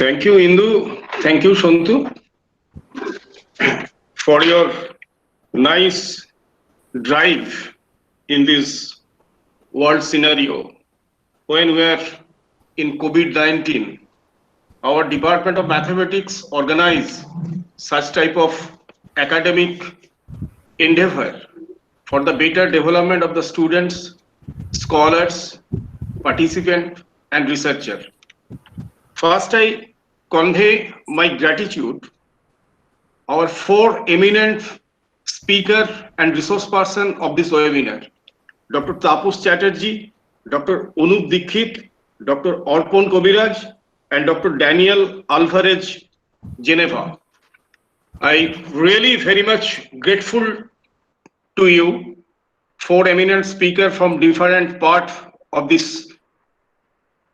Thank you, Indu. Thank you, Shantu, for your nice drive in this world scenario. When we are in COVID-19, our Department of Mathematics organize such type of academic endeavor for the better development of the students, scholars, participant, and researcher. First, I convey my gratitude our four eminent speaker and resource person of this webinar, Dr. Taposh Chatterjee, Dr. Anup Dikshit, Dr. Arpon Kobiraj, and Dr. Daniel Alvarez Geneva. I really very much grateful to you, four eminent speakers from different parts of this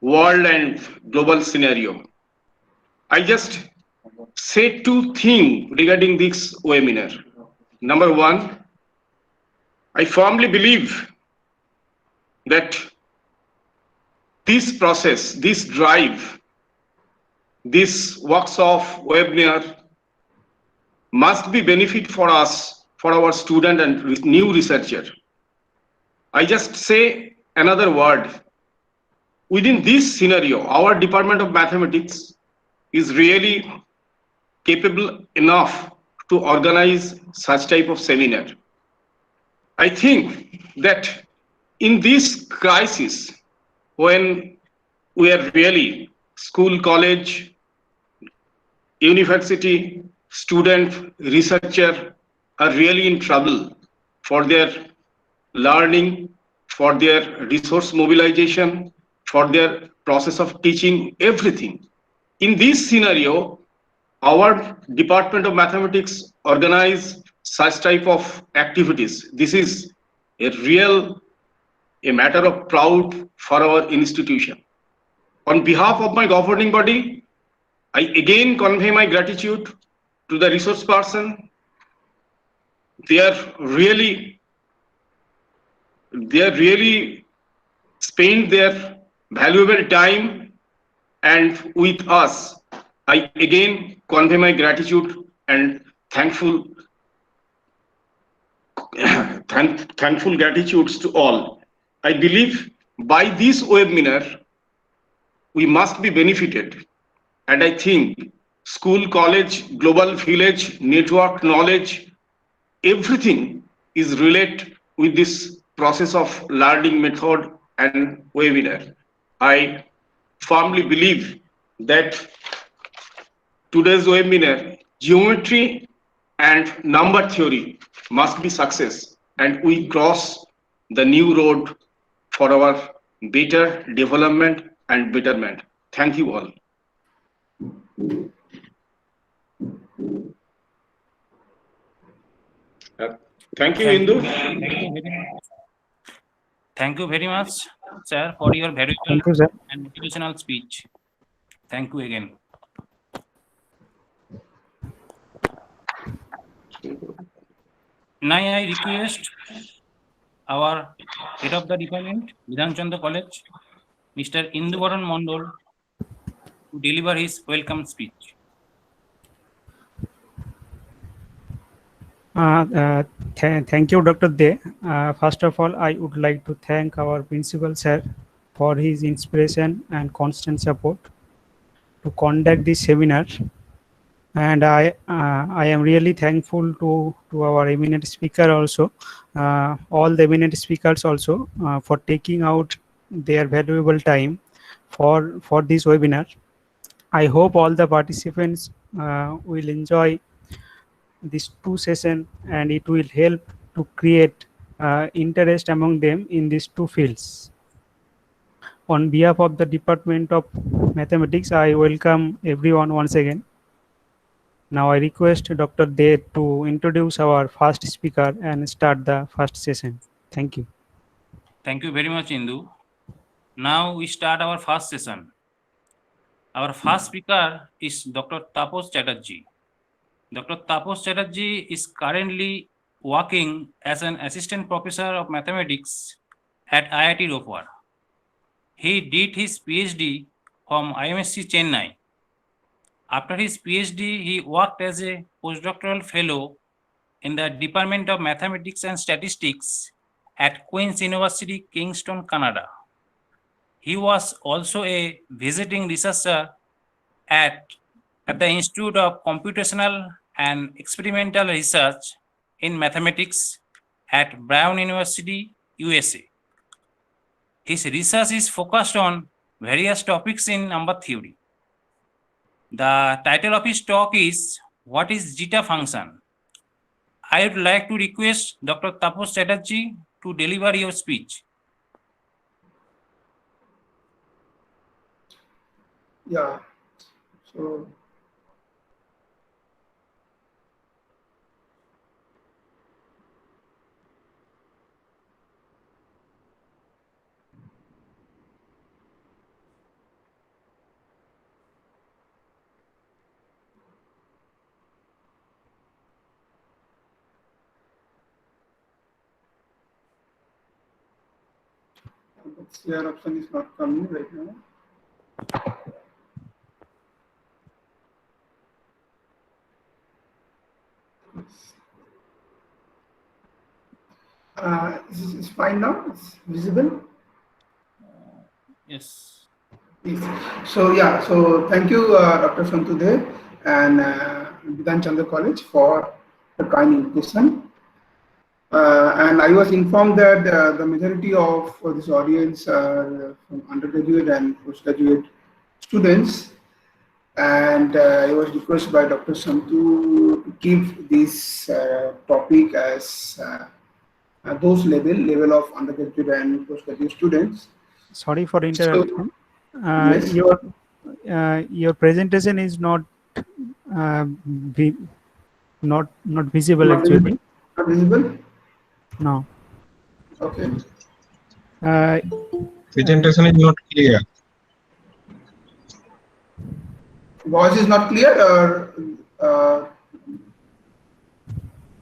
world and global scenario. I just say two things regarding this webinar. Number one, I firmly believe that this process, this drive, this workshop webinar must be benefit for us, for our student and new researcher. I just say another word. Within this scenario, our Department of Mathematics is really capable enough to organize such type of seminar. I think that in this crisis, when we are really school, college, university, student, researcher are really in trouble for their learning, for their resource mobilization, for their process of teaching, everything. In this scenario, our Department of Mathematics organize such type of activities. This is a matter of proud for our institution. On behalf of my governing body, I again convey my gratitude to the resource person. They are really spend their valuable time and with us. I again convey my gratitude and thankful gratitudes to all. I believe by this webinar, we must be benefited. And I think school, college, global village, network, knowledge, everything is related with this process of learning method and webinar. I firmly believe that today's webinar, geometry and number theory must be success, and we cross the new road for our better development and betterment. Thank you all. Thank you, Indu. Thank you very much, sir, for your very valuable and motivational speech. Thank you again. Now I request our head of the department, Bidhan Chandra College, Mr. Induvaran Mondol, to deliver his welcome speech. Thank you, Dr. De. First of all, I would like to thank our principal sir for his inspiration and constant support to conduct this seminar. And I am really thankful to our eminent speaker also, all the eminent speakers also, for taking out their valuable time for this webinar. I hope all the participants will enjoy these two sessions, and it will help to create interest among them in these two fields. On behalf of the Department of Mathematics, I welcome everyone once again. Now I request Dr. De to introduce our first speaker and start the first session. Thank you. Thank you very much, Indu. Now we start our first session. Our first speaker is Dr. Taposh Chatterjee. Dr. Taposh Chatterjee is currently working as an assistant professor of mathematics at IIT Ropar. He did his PhD from IMSC Chennai After his PhD, he worked as a postdoctoral fellow in the Department of Mathematics and Statistics at Queen's University, Kingston, Canada. He was also a visiting researcher at the Institute of Computational and Experimental Research in Mathematics at Brown University, USA. His research is focused on various topics in number theory. The title of his talk is What is Zeta Function? I would like to request Dr. Tapos Chatterjee to deliver your speech. Yeah, so the share option is not coming right now. Is fine now? It's visible? Yes. Yes. So yeah, so thank you, Dr. Santude and Vidhan Chandra College for the kind invitation. And I was informed that the majority of this audience are from undergraduate and postgraduate students, and I was requested by Dr. Santu to keep this topic as those level of undergraduate and postgraduate students. Sorry for interruption. Yes. Your presentation is not not visible Not actually. visible? Not visible? No. Okay. Presentation is not clear. Voice is not clear, or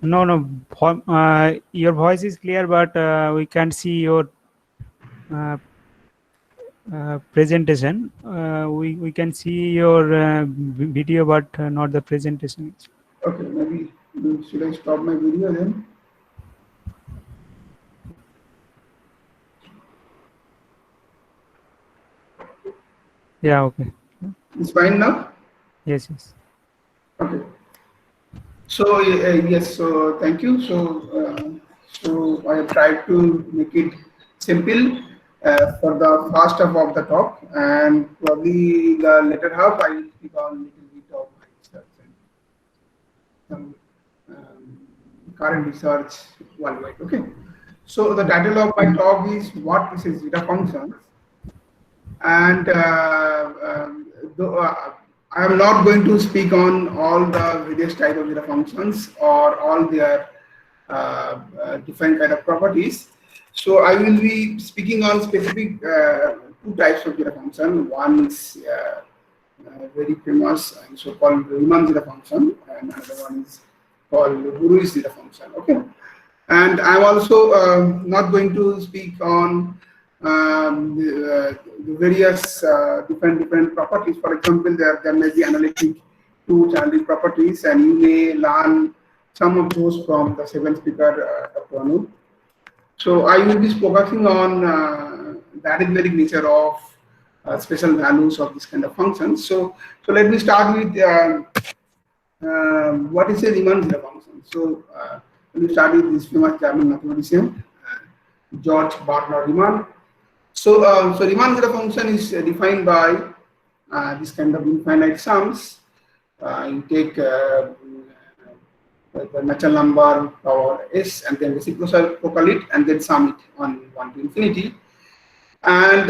No. Your voice is clear, but we can't see your presentation. We can see your video, but not the presentation. okay, maybe should I stop my video then? Yeah. Okay. It's fine now? Yes. Okay. So yes, so thank you. So I have tried to make it simple for the first half of the talk, and probably the later half I will speak on little bit of my research and some current research worldwide. Okay. So the title of my talk is What is a Zeta Function, and I am not going to speak on all the various types of zeta functions or all their different kind of properties. So I will be speaking on specific two types of zeta function. One is very famous and so-called Riemann zeta function, and another one is called Brouwer zeta function. Okay, and I'm also not going to speak on the various different properties. For example, there may be analytic two channel properties, and you may learn some of those from the second speaker, Dr. Anup. So I will be focusing on the arithmetic nature of special values of this kind of functions. So let me start with what is a Riemann zeta function. So let me start with this famous German mathematician, George Bernhard Riemann. So Riemann zeta function is defined by this kind of infinite sums. You take the natural number power s and then reciprocal it and then sum it on 1 to infinity. And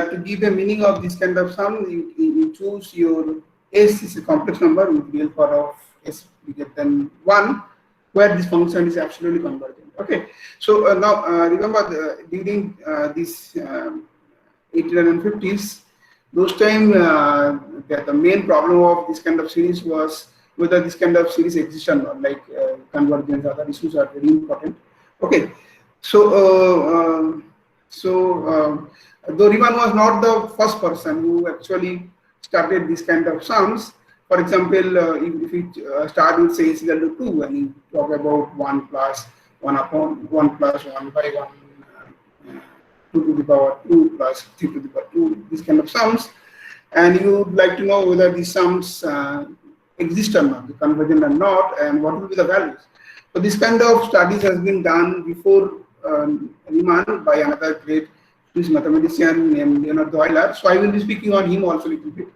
to give a meaning of this kind of sum, you choose your s is a complex number with real power of s bigger than 1, where this function is absolutely convergent. Okay, so now remember during this 1850s, those time the main problem of this kind of series was whether this kind of series exists or not, like convergence, other issues are very important. Okay, so though Riemann was not the first person who actually started this kind of sums, For example, if we start with say is equal to 2 and you talk about 1 plus 1 upon 1 plus 1 by 1 2 to the power 2 plus 3 to the power 2, these kind of sums, and you would like to know whether these sums exist or not, the convergent or not, and what will be the values. So this kind of studies has been done before Riemann by another great Swiss mathematician named Leonhard Euler. So I will be speaking on him also a little bit.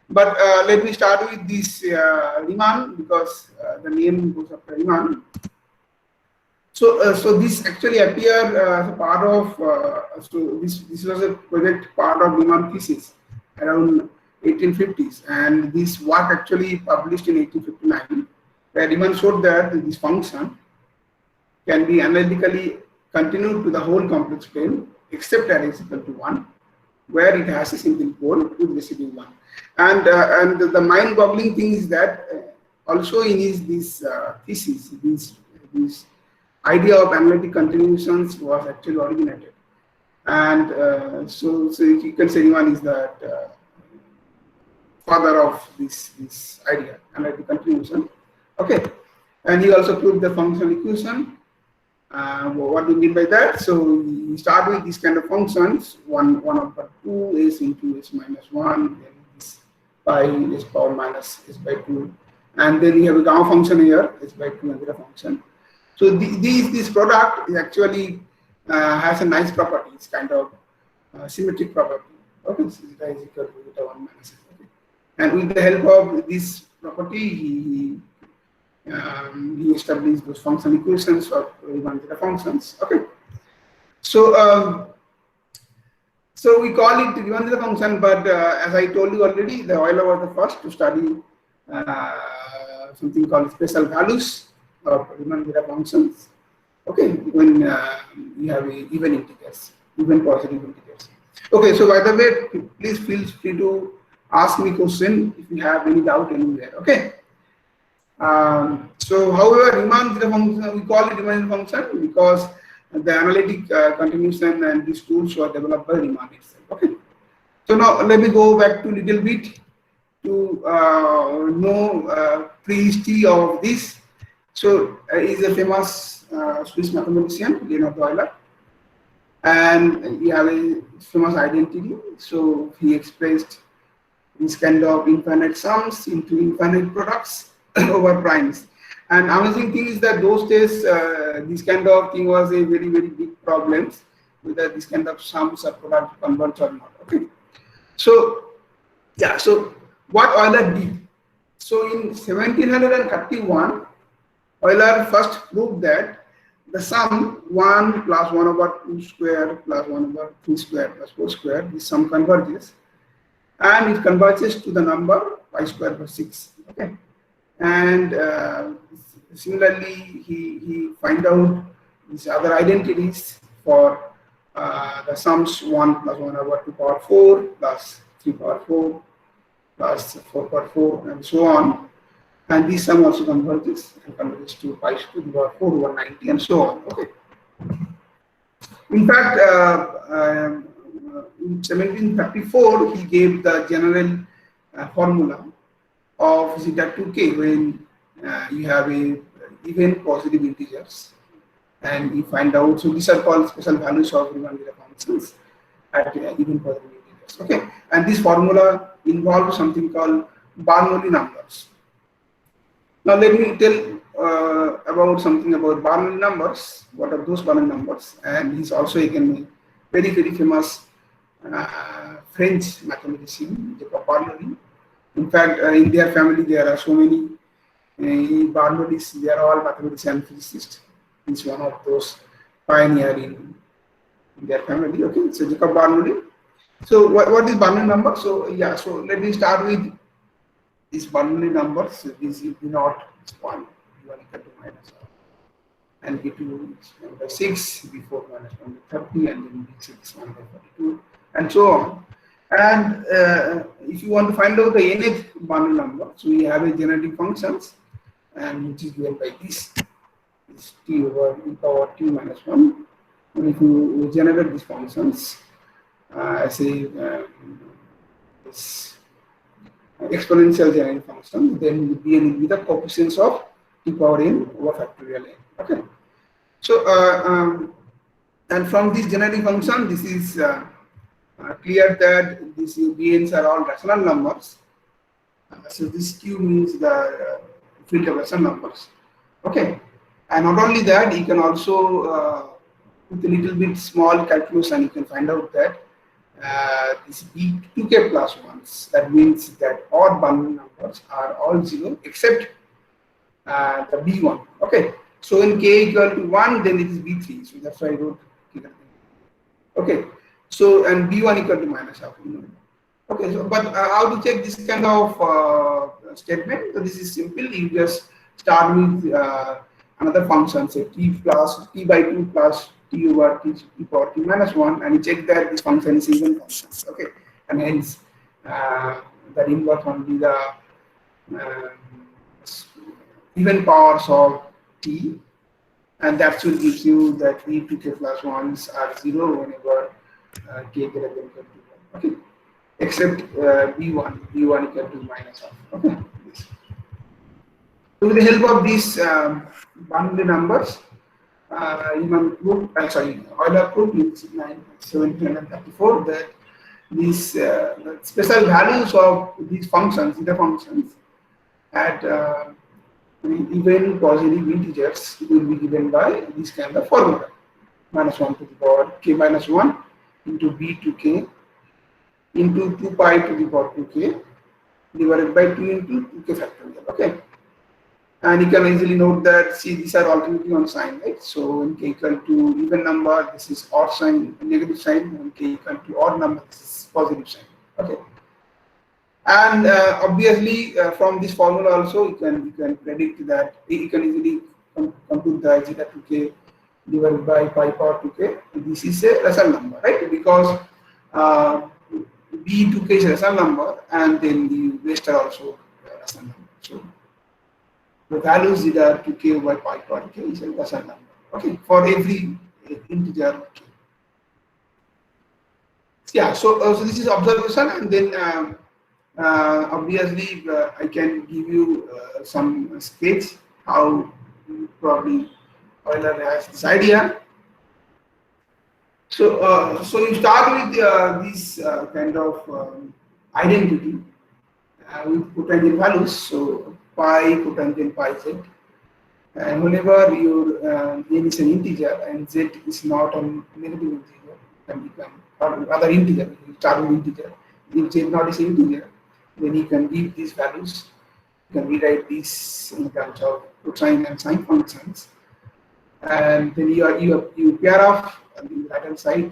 But let me start with this Riemann because the name goes after Riemann. So, so this actually appeared as a part of. So this was a project part of Riemann thesis around 1850s, and this work actually published in 1859, where Riemann showed that this function can be analytically continued to the whole complex plane except at x equal to 1, where it has a simple pole with residual 1. And the mind-boggling thing is that also in his this thesis, this idea of analytic continuations was actually originated. And so you can say Riemann is that father of this idea, analytic continuation. Okay, and he also proved the functional equation. What do you mean by that? So we start with these kind of functions: 1 over 2 s into s minus 1, then this by s power minus s by 2, and then we have a gamma function here, s by 2 and the function. So this product is actually has a nice property. It's kind of symmetric property. Okay, so zeta is equal to zeta 1 minus s. Okay. And with the help of this property, he established those functional equations of Riemann zeta functions. Okay, so so we call it Riemann zeta function, but as I told you already, the Euler was the first to study something called special values of Riemann zeta functions. Okay, when you have even integers, even positive integers. Okay, so by the way, please feel free to ask me question if you have any doubt anywhere. Okay. So, however, Riemann zeta function, we call it Riemann zeta function because the analytic continuation and these tools were developed by Riemann itself. Okay. So now let me go back to a little bit to know pre-history of this. So he is a famous Swiss mathematician, Leonhard Euler, and he has a famous identity. So he expressed this kind of infinite sums into infinite products over primes. And amazing thing is that those days this kind of thing was a very big problem, whether this kind of sums or product converge or not. Okay. So yeah, so what Euler did. So in 1731, Euler first proved that the sum 1 plus 1 over 2 square plus 1 over 3 square plus 4 square, this sum converges, and it converges to the number pi square per 6. Okay. And similarly, he find out these other identities for the sums 1 plus 1 over 2 power 4 plus 3 power 4 plus 4 power 4 and so on. And this sum also converges and converges to pi to the power 4 over 90 and so on. Okay. In fact, in 1734, he gave the general formula of zeta 2k when you have a even positive integers, and you find out. So these are called special values of Riemann zeta functions at even positive integers. Okay, and this formula involves something called Bernoulli numbers. Now let me tell about something about Bernoulli numbers. What are those Bernoulli numbers? And he's also again a very famous French mathematician, Jacob Bernoulli. In fact, in their family there are so many Bernoullis. They are all mathematicians and physicists. He's one of those pioneers in their family. Okay, so Jacob Bernoulli. So what is Bernoulli number? So yeah, so let me start with these Bernoulli numbers. So this is not 1, 1 equal to minus 1, and B2 is 1 by 6, B4 minus 1 by 30, and then B6 1 by 42, and so on. And if you want to find out the nth Bernoulli number, so we have a generating functions, and which is given by this t over e power t minus 1. And if you generate these functions, I say this exponential generating function, then Bn will be the coefficients of t power n over factorial n. Okay. So and from this generating function, this is clear that these Bn's are all rational numbers. So this Q means the field of rational numbers. Okay. And not only that, you can also with a little bit small calculation, you can find out that this B2k plus 1s. That means that odd binary numbers are all 0 except the B1. Okay. So when k equal to 1, then it is B3. So that's why I wrote k. Okay. So and B1 equal to minus half. Okay. So but how to check this kind of statement? So this is simple. You just start with another function, say t by 2 plus t over t power t minus 1, and you check that this function is even function. Okay, and hence the inverse will be the even powers of t, and that should give you that v2k plus 1s are 0 whenever k greater than equal to 1. Okay, except b1 equal to minus half. Okay. So with the help of these boundary numbers, Euler proof in 1734 that these the special values of these functions, theta functions, at even positive integers will be given by this kind of formula: -1 to the power k minus 1 into b to k into 2 pi to the power 2k divided by 2 into 2k factorial. Okay. And you can easily note that, see, these are alternating on sign, right? So when k equal to even number, this is odd sign, negative sign. When k equal to odd number, this is positive sign. Okay. And obviously, from this formula also, you can predict that you can easily compute the zeta 2k divided by pi power 2k. This is a rational number, right? Because b2k is a rational number, and then the rest are also a rational number. So the value zeta 2k over pi power k is a rational number. Okay, for every integer k. Yeah, so this is observation, and then obviously I can give you some sketch how probably Euler has this idea. So so you start with this kind of identity with cotangent values. So pi cotangent pi z, and whenever your n is an integer and z is not a negative integer, can become or other integer. You start with integer. If z not is an integer, then you can give these values. You can rewrite these in terms of cosine and sine functions, and then you pair off on the right hand side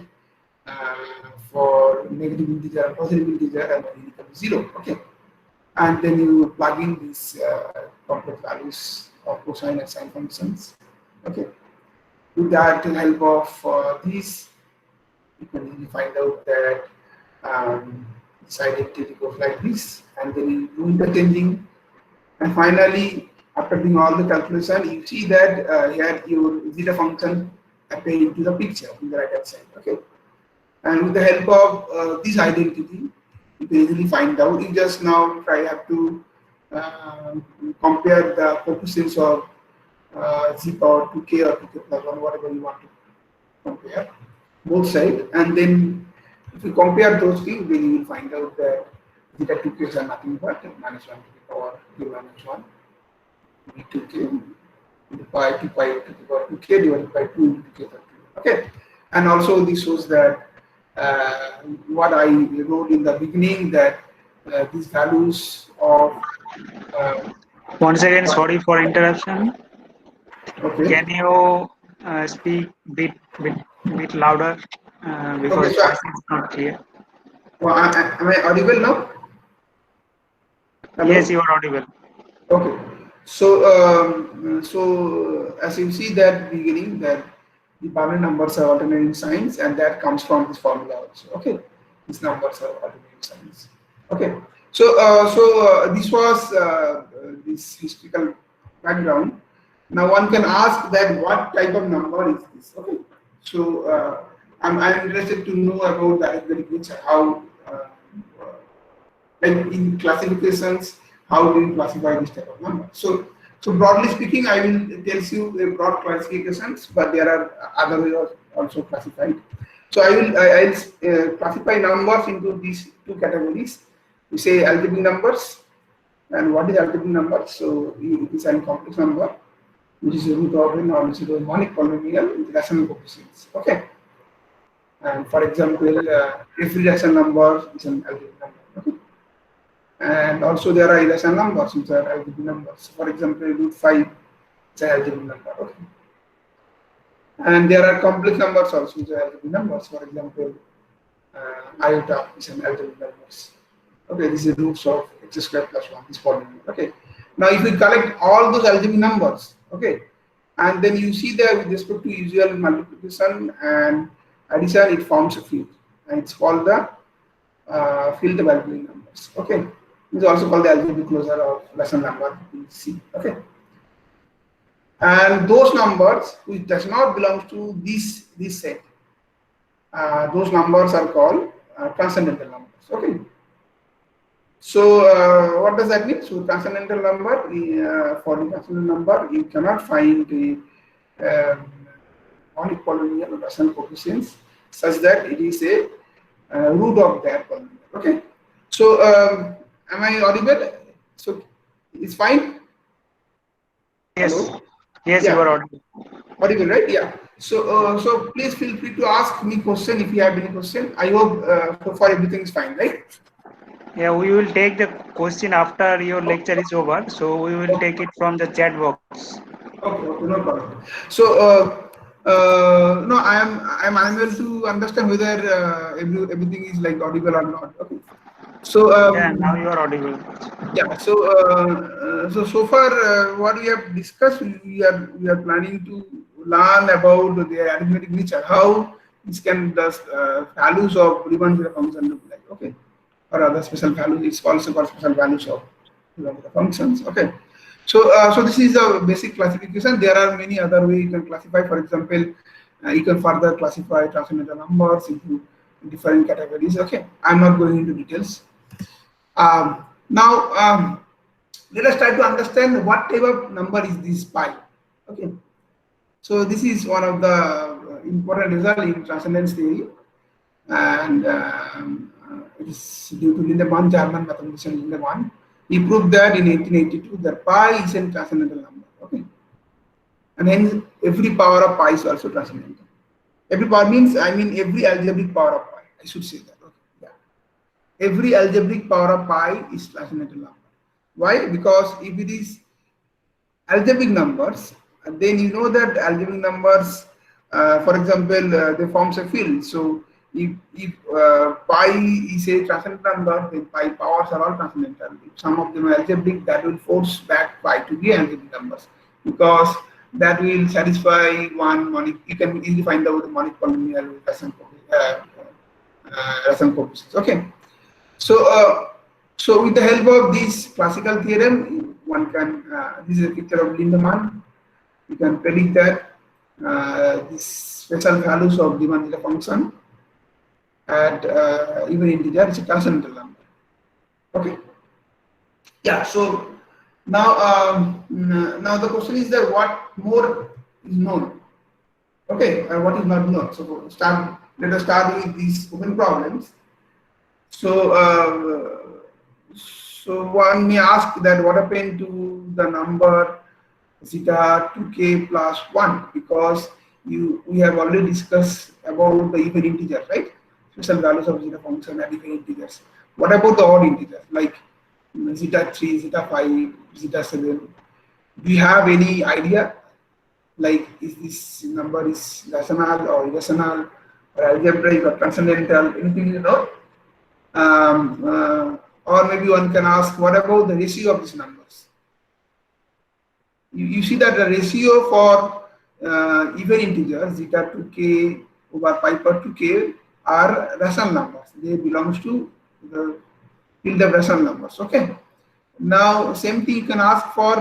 for negative integer and positive integer, and then you become 0. Okay. And then you plug in these complex values of cosine and sine functions. Okay. With that help of these, you can easily find out that this identity goes like this, and then you do interchanging, and finally, after doing all the calculation, you see that here your zeta function appear into the picture in the right hand side. Okay. And with the help of this identity, you can easily find out. You just now have to compare the coefficients of z power 2k or 2k plus 1, whatever you want to compare, both sides. And then if you compare those things, then you will find out that zeta 2k's are nothing but -1 to the power k minus 1 b2k pi to pi to the power 2k divided by 2 into 2k factorial. Okay. And also this shows that what I wrote in the beginning, that these values of Once again, sorry for interruption. okay. Can you speak bit louder because Okay, so voice is not clear? well, am I audible now? Hello? Yes, you are audible. Okay. So so as you see that beginning, that the binary numbers are alternating signs, and that comes from this formula also. Okay, these numbers are alternating signs. Okay, so this was this historical background. Now one can ask that what type of number is this? Okay, so I'm interested to know about the arithmetic nature, how Like in classifications, how do you classify this type of number? So broadly speaking, I will tell you a broad classifications, but there are other ways also classified. So I'll classify numbers into these two categories. We say algebraic numbers, and what is algebraic number? So it is a complex number, which is a root of a non-zero monic polynomial with rational coefficients. Okay. And for example, every rational number is an algebraic number. Okay. And also there are irrational numbers which are algebraic numbers. For example, root 5 is an algebraic number. Okay. And there are complex numbers also which are algebraic numbers. For example, iota is an algebraic numbers. Okay, this is roots of x square plus 1, this polynomial. Okay. Now if we collect all those algebraic numbers, okay, and then you see there with respect to usual multiplication and addition, it forms a field, and it's called the field of algebraic numbers. Okay. This is also called the algebraic closure of rational number C. Okay. And those numbers which does not belong to this set, those numbers are called transcendental numbers. Okay. So what does that mean? So transcendental number, for the transcendental number, you cannot find the monic polynomial or rational coefficients such that it is a root of that polynomial. Okay. So am I audible? So it's fine. Yes. Hello? Yes, Yeah. you are audible. Audible, right? Yeah. So so please feel free to ask me question if you have any question. I hope so far everything is fine, right? Yeah, we will take the question after your lecture is over. So we will take it from the chat box. Okay, okay, no problem. So no, I'm unable to understand whether everything is like audible or not. Okay. So Yeah, now you are audible. yeah. So far what we have discussed, we are planning to learn about the arithmetic nature, how this can the values of Riemann zeta function look like. Okay. Or other special values. It's also called special values of the functions. Okay. So so this is a basic classification. There are many other ways you can classify. For example, you can further classify transcendental numbers into different categories. Okay. I'm not going into details. Now let us try to understand what type of number is this pi. Okay. So this is one of the important results in transcendence theory, and it is due to Lindemann, German mathematician Lindemann. He proved that in 1882 that pi is a transcendental number. Okay, and hence every power of pi is also transcendental. Every power means every algebraic power of pi. I should say that. Okay, yeah. Every algebraic power of pi is transcendental number. Why? Because if it is algebraic numbers, then you know that algebraic numbers, for example, they forms a field. So if pi is a transcendental number, then pi powers are all transcendental. If some of them are algebraic, that will force back pi to be algebraic numbers, because that will satisfy one monic. You can easily find out the monic polynomial with rational coefficients. Okay. So so with the help of this classical theorem, one can this is a picture of Lindemann. You can predict that these special values of Riemann zeta function at even integer is a transcendental number. Okay. Yeah. So now now the question is that what more is known? Okay, what is not known? So let us start with these open problems. So so one may ask that what happened to the number zeta 2k plus 1, because we have already discussed about the even integers, right? Special values of zeta function and even integers. What about the odd integers like zeta 3, zeta 5, zeta 7? Do you have any idea? Like, is this number is rational or irrational or algebraic or transcendental? Anything you know? Or maybe one can ask, what about the ratio of these numbers? You see that the ratio for even integers zeta 2k over pi per 2k are rational numbers. They belong to the field of rational numbers. Okay. Now same thing you can ask for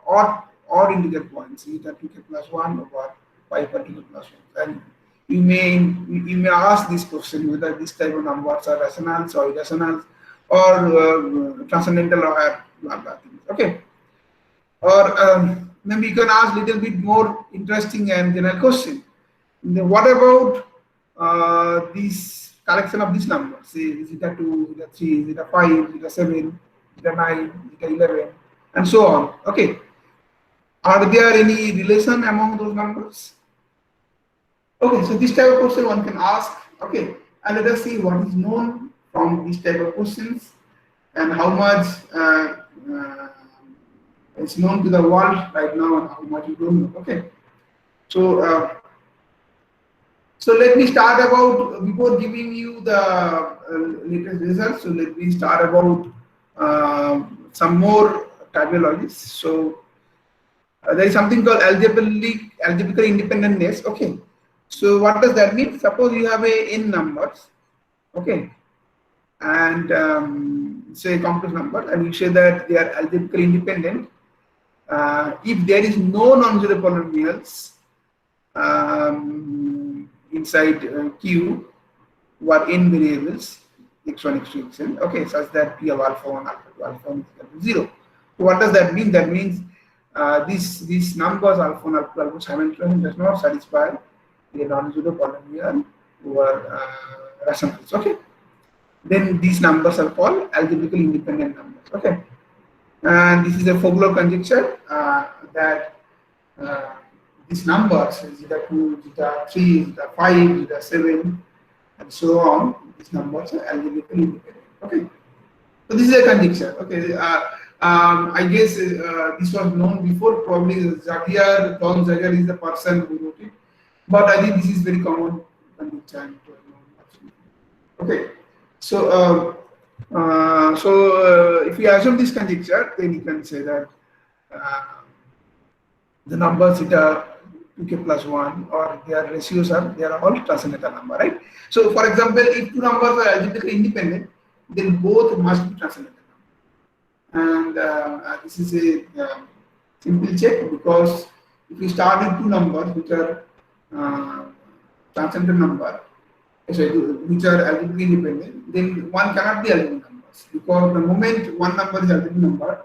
odd integer points, zeta 2k plus 1 over pi per 2k plus 1, and you may ask this question whether this type of numbers are rationals or irrationals or transcendental or blah blah things. Okay, or maybe you can ask little bit more interesting and general question. Then what about this collection of these numbers? Say zeta 2, zeta 3, zeta 5, zeta 7, zeta 9, zeta 11, and so on. Okay, are there any relation among those numbers? Okay, so this type of question one can ask. Okay, and let us see what is known from this type of questions and how much is known to the world right now and how much you don't know. Okay, so so let me start about, before giving you the latest results. So let me start about some more typologies. So there is something called algebraic independentness. Okay. So what does that mean? Suppose you have a n numbers, okay, and say complex number, and you say that they are algebraically independent. If there is no non-zero polynomials inside Q, who are n variables x1, x2, xn, okay, such that P of alpha 1, alpha 2, alpha 1 is equal to 0. So what does that mean? That means these numbers alpha 1, alpha 2, alpha simultaneously does not satisfy a non-zero polynomial over rationals. Okay, then these numbers are called algebraically independent numbers. Okay, and this is a Fogler conjecture that these numbers zeta 2, zeta 3, zeta 5, zeta 7, and so on. These numbers are algebraically independent. Okay, so this is a conjecture. Okay, I guess this was known before. Probably Zagier, John Zagier is the person who wrote it. But I think this is very common conjecture. Okay, so if you assume this conjecture, then you can say that the numbers zeta 2k plus 1 or their ratios they are all transcendental number, right? So for example, if two numbers are algebraically independent, then both must be transcendental. And this is a simple check, because if you start with two numbers which are transcendental number, which are algebraically independent, then one cannot be algebraic numbers, because the moment one number is algebraic number,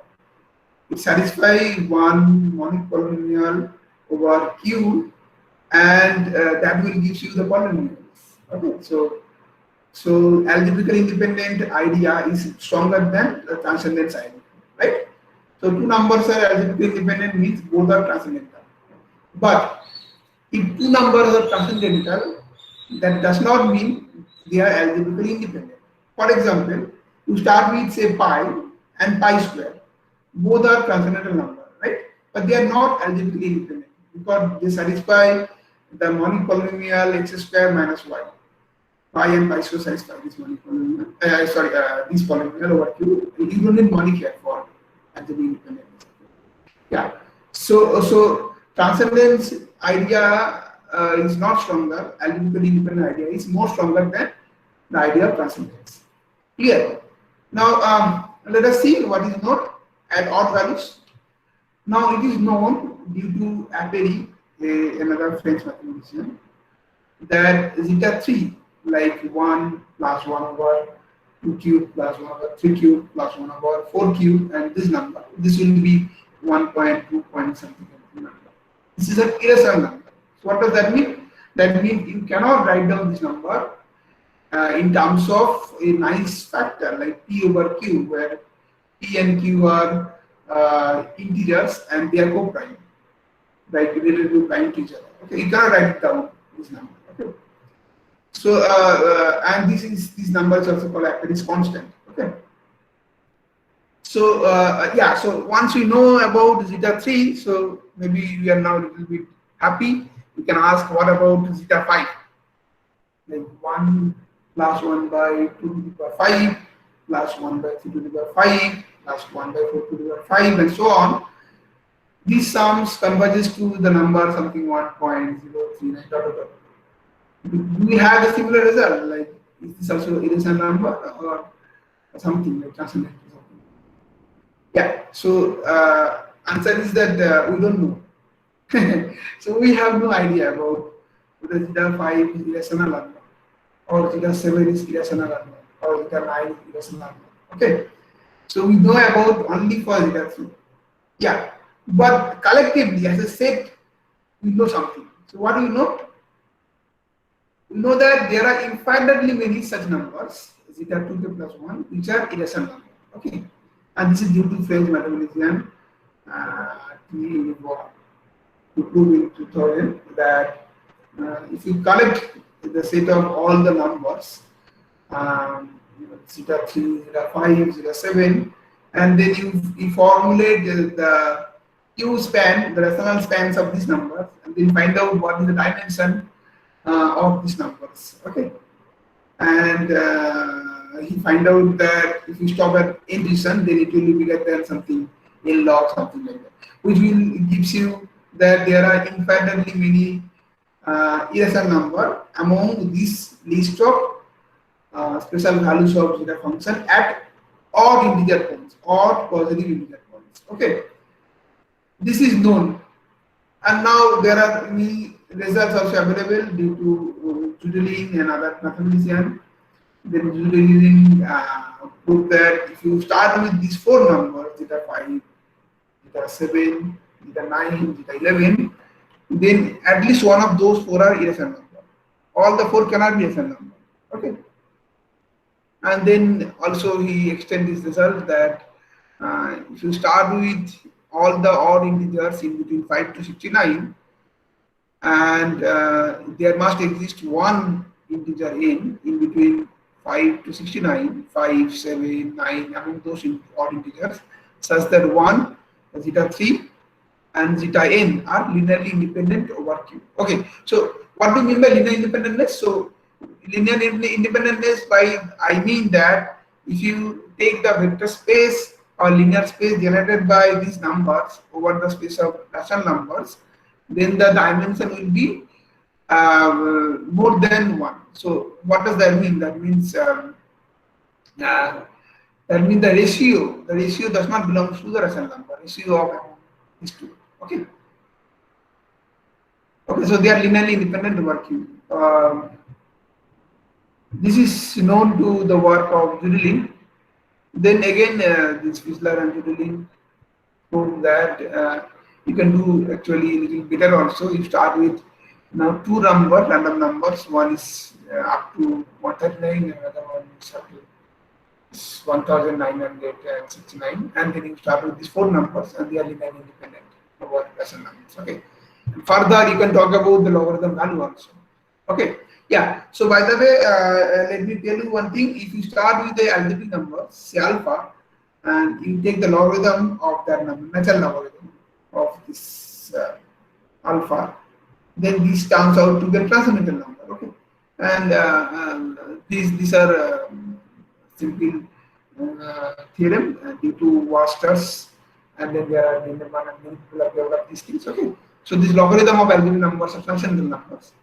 it satisfies one monic polynomial over Q, and that will give you the polynomials. Okay, so algebraically independent idea is stronger than the transcendence idea, right? So two numbers are algebraically independent means both are transcendental. But if two numbers are transcendental, that does not mean they are algebraically independent. For example, you start with say pi and pi square. Both are transcendental numbers, right? But they are not algebraically independent because they satisfy the monic polynomial x square minus y. Pi and pi square satisfy this monic polynomial. This polynomial over Q. You don't need monic here for algebraic independence. Yeah. So transcendence idea is not stronger. Algebraically independent idea is more stronger than the idea of transcendence. Clear? Now let us see what is known at odd values. Now it is known due to Appert, another French mathematician, that zeta 3, like 1 plus 1 over 2 cube plus 1 over 3 cube plus 1 over 4 cube, and this number, this will be 1.2 point something number. This is an irrational number. So what does that mean? That means you cannot write down this number in terms of a nice factor like p over q, where p and q are integers and they are co-prime, like related to prime to each other. Okay, you cannot write it down this number. Okay, so and this number is also called Appert's constant. Okay, so yeah, so once we know about zeta 3, so maybe we are now a little bit happy. We can ask what about zeta 5, like 1 plus 1 by 2 to the power 5 plus 1 by 3 to the power 5 plus 1 by 4 to the power 5 and so on. These sums converges to the number something 1.039. Do we have a similar result? Like, is this also irrational number or something like transcendental? Yeah. So answer is that we don't know. So we have no idea about whether zeta 5 is irrational or not, or zeta 7 is irrational or not, or zeta 9 is irrational or not. Okay, so we know about only for zeta 3. Yeah, but collectively as a set, we know something. So what do you know? We know that there are infinitely many such numbers, zeta 2k plus 1, which are irrational numbers. Okay, and this is due to French mathematician Thierry Lebois, who proved in 2000 that if you collect the set of all the numbers, zeta 3, zeta 5, zeta 7, and then you formulate the Q span, the rational spans of these numbers, and then find out what is the dimension of these numbers. Okay, and he find out that if you stop at n decision, then it will be bigger than something n log, something like that, which will gives you that there are infinitely many irrational number among this list of special values of zeta function at odd integer points, odd positive integer points. Okay, this is known, and now there are many results also available due to Judelin and other mathematicians. Then Judelin proved that if you start with these four numbers, zeta 5, zeta 7, zeta 9, zeta 11, then at least one of those four are irrational number. All the four cannot be irrational number. Okay. And then also he extends this result that if you start with all the odd integers in between 5 to 69, and there must exist one integer n in between 5 to 69, 5, 7, 9, among those odd integers, such that 1, zeta 3, and zeta n are linearly independent over Q. Okay, so what do you mean by linear independentness? So linear independentness, by I mean that if you take the vector space or linear space generated by these numbers over the space of rational numbers, then the dimension will be more than 1. So what does that mean? That means the ratio does not belong to the rational number, ratio of these two. Okay. Okay, so they are linearly independent over Q. This is known to the work of Judelin. Then again, this Fissler and Judelin prove that you can do actually a little better also. You start with now two random numbers. One is up to 139, and another one is up to 1969, and then you start with these four numbers, and they are linearly independent over rational numbers. Okay. And further, you can talk about the logarithm value also. Okay. Yeah. So by the way, let me tell you one thing. If you start with the algebraic number, say alpha, and you take the logarithm of that number, natural logarithm of this alpha, then this turns out to be a transcendental number. Okay. And these are simple theorem due to Wasser's, and then there are many people have developed these things. Okay. So this logarithm of algebraic numbers are transcendental numbers.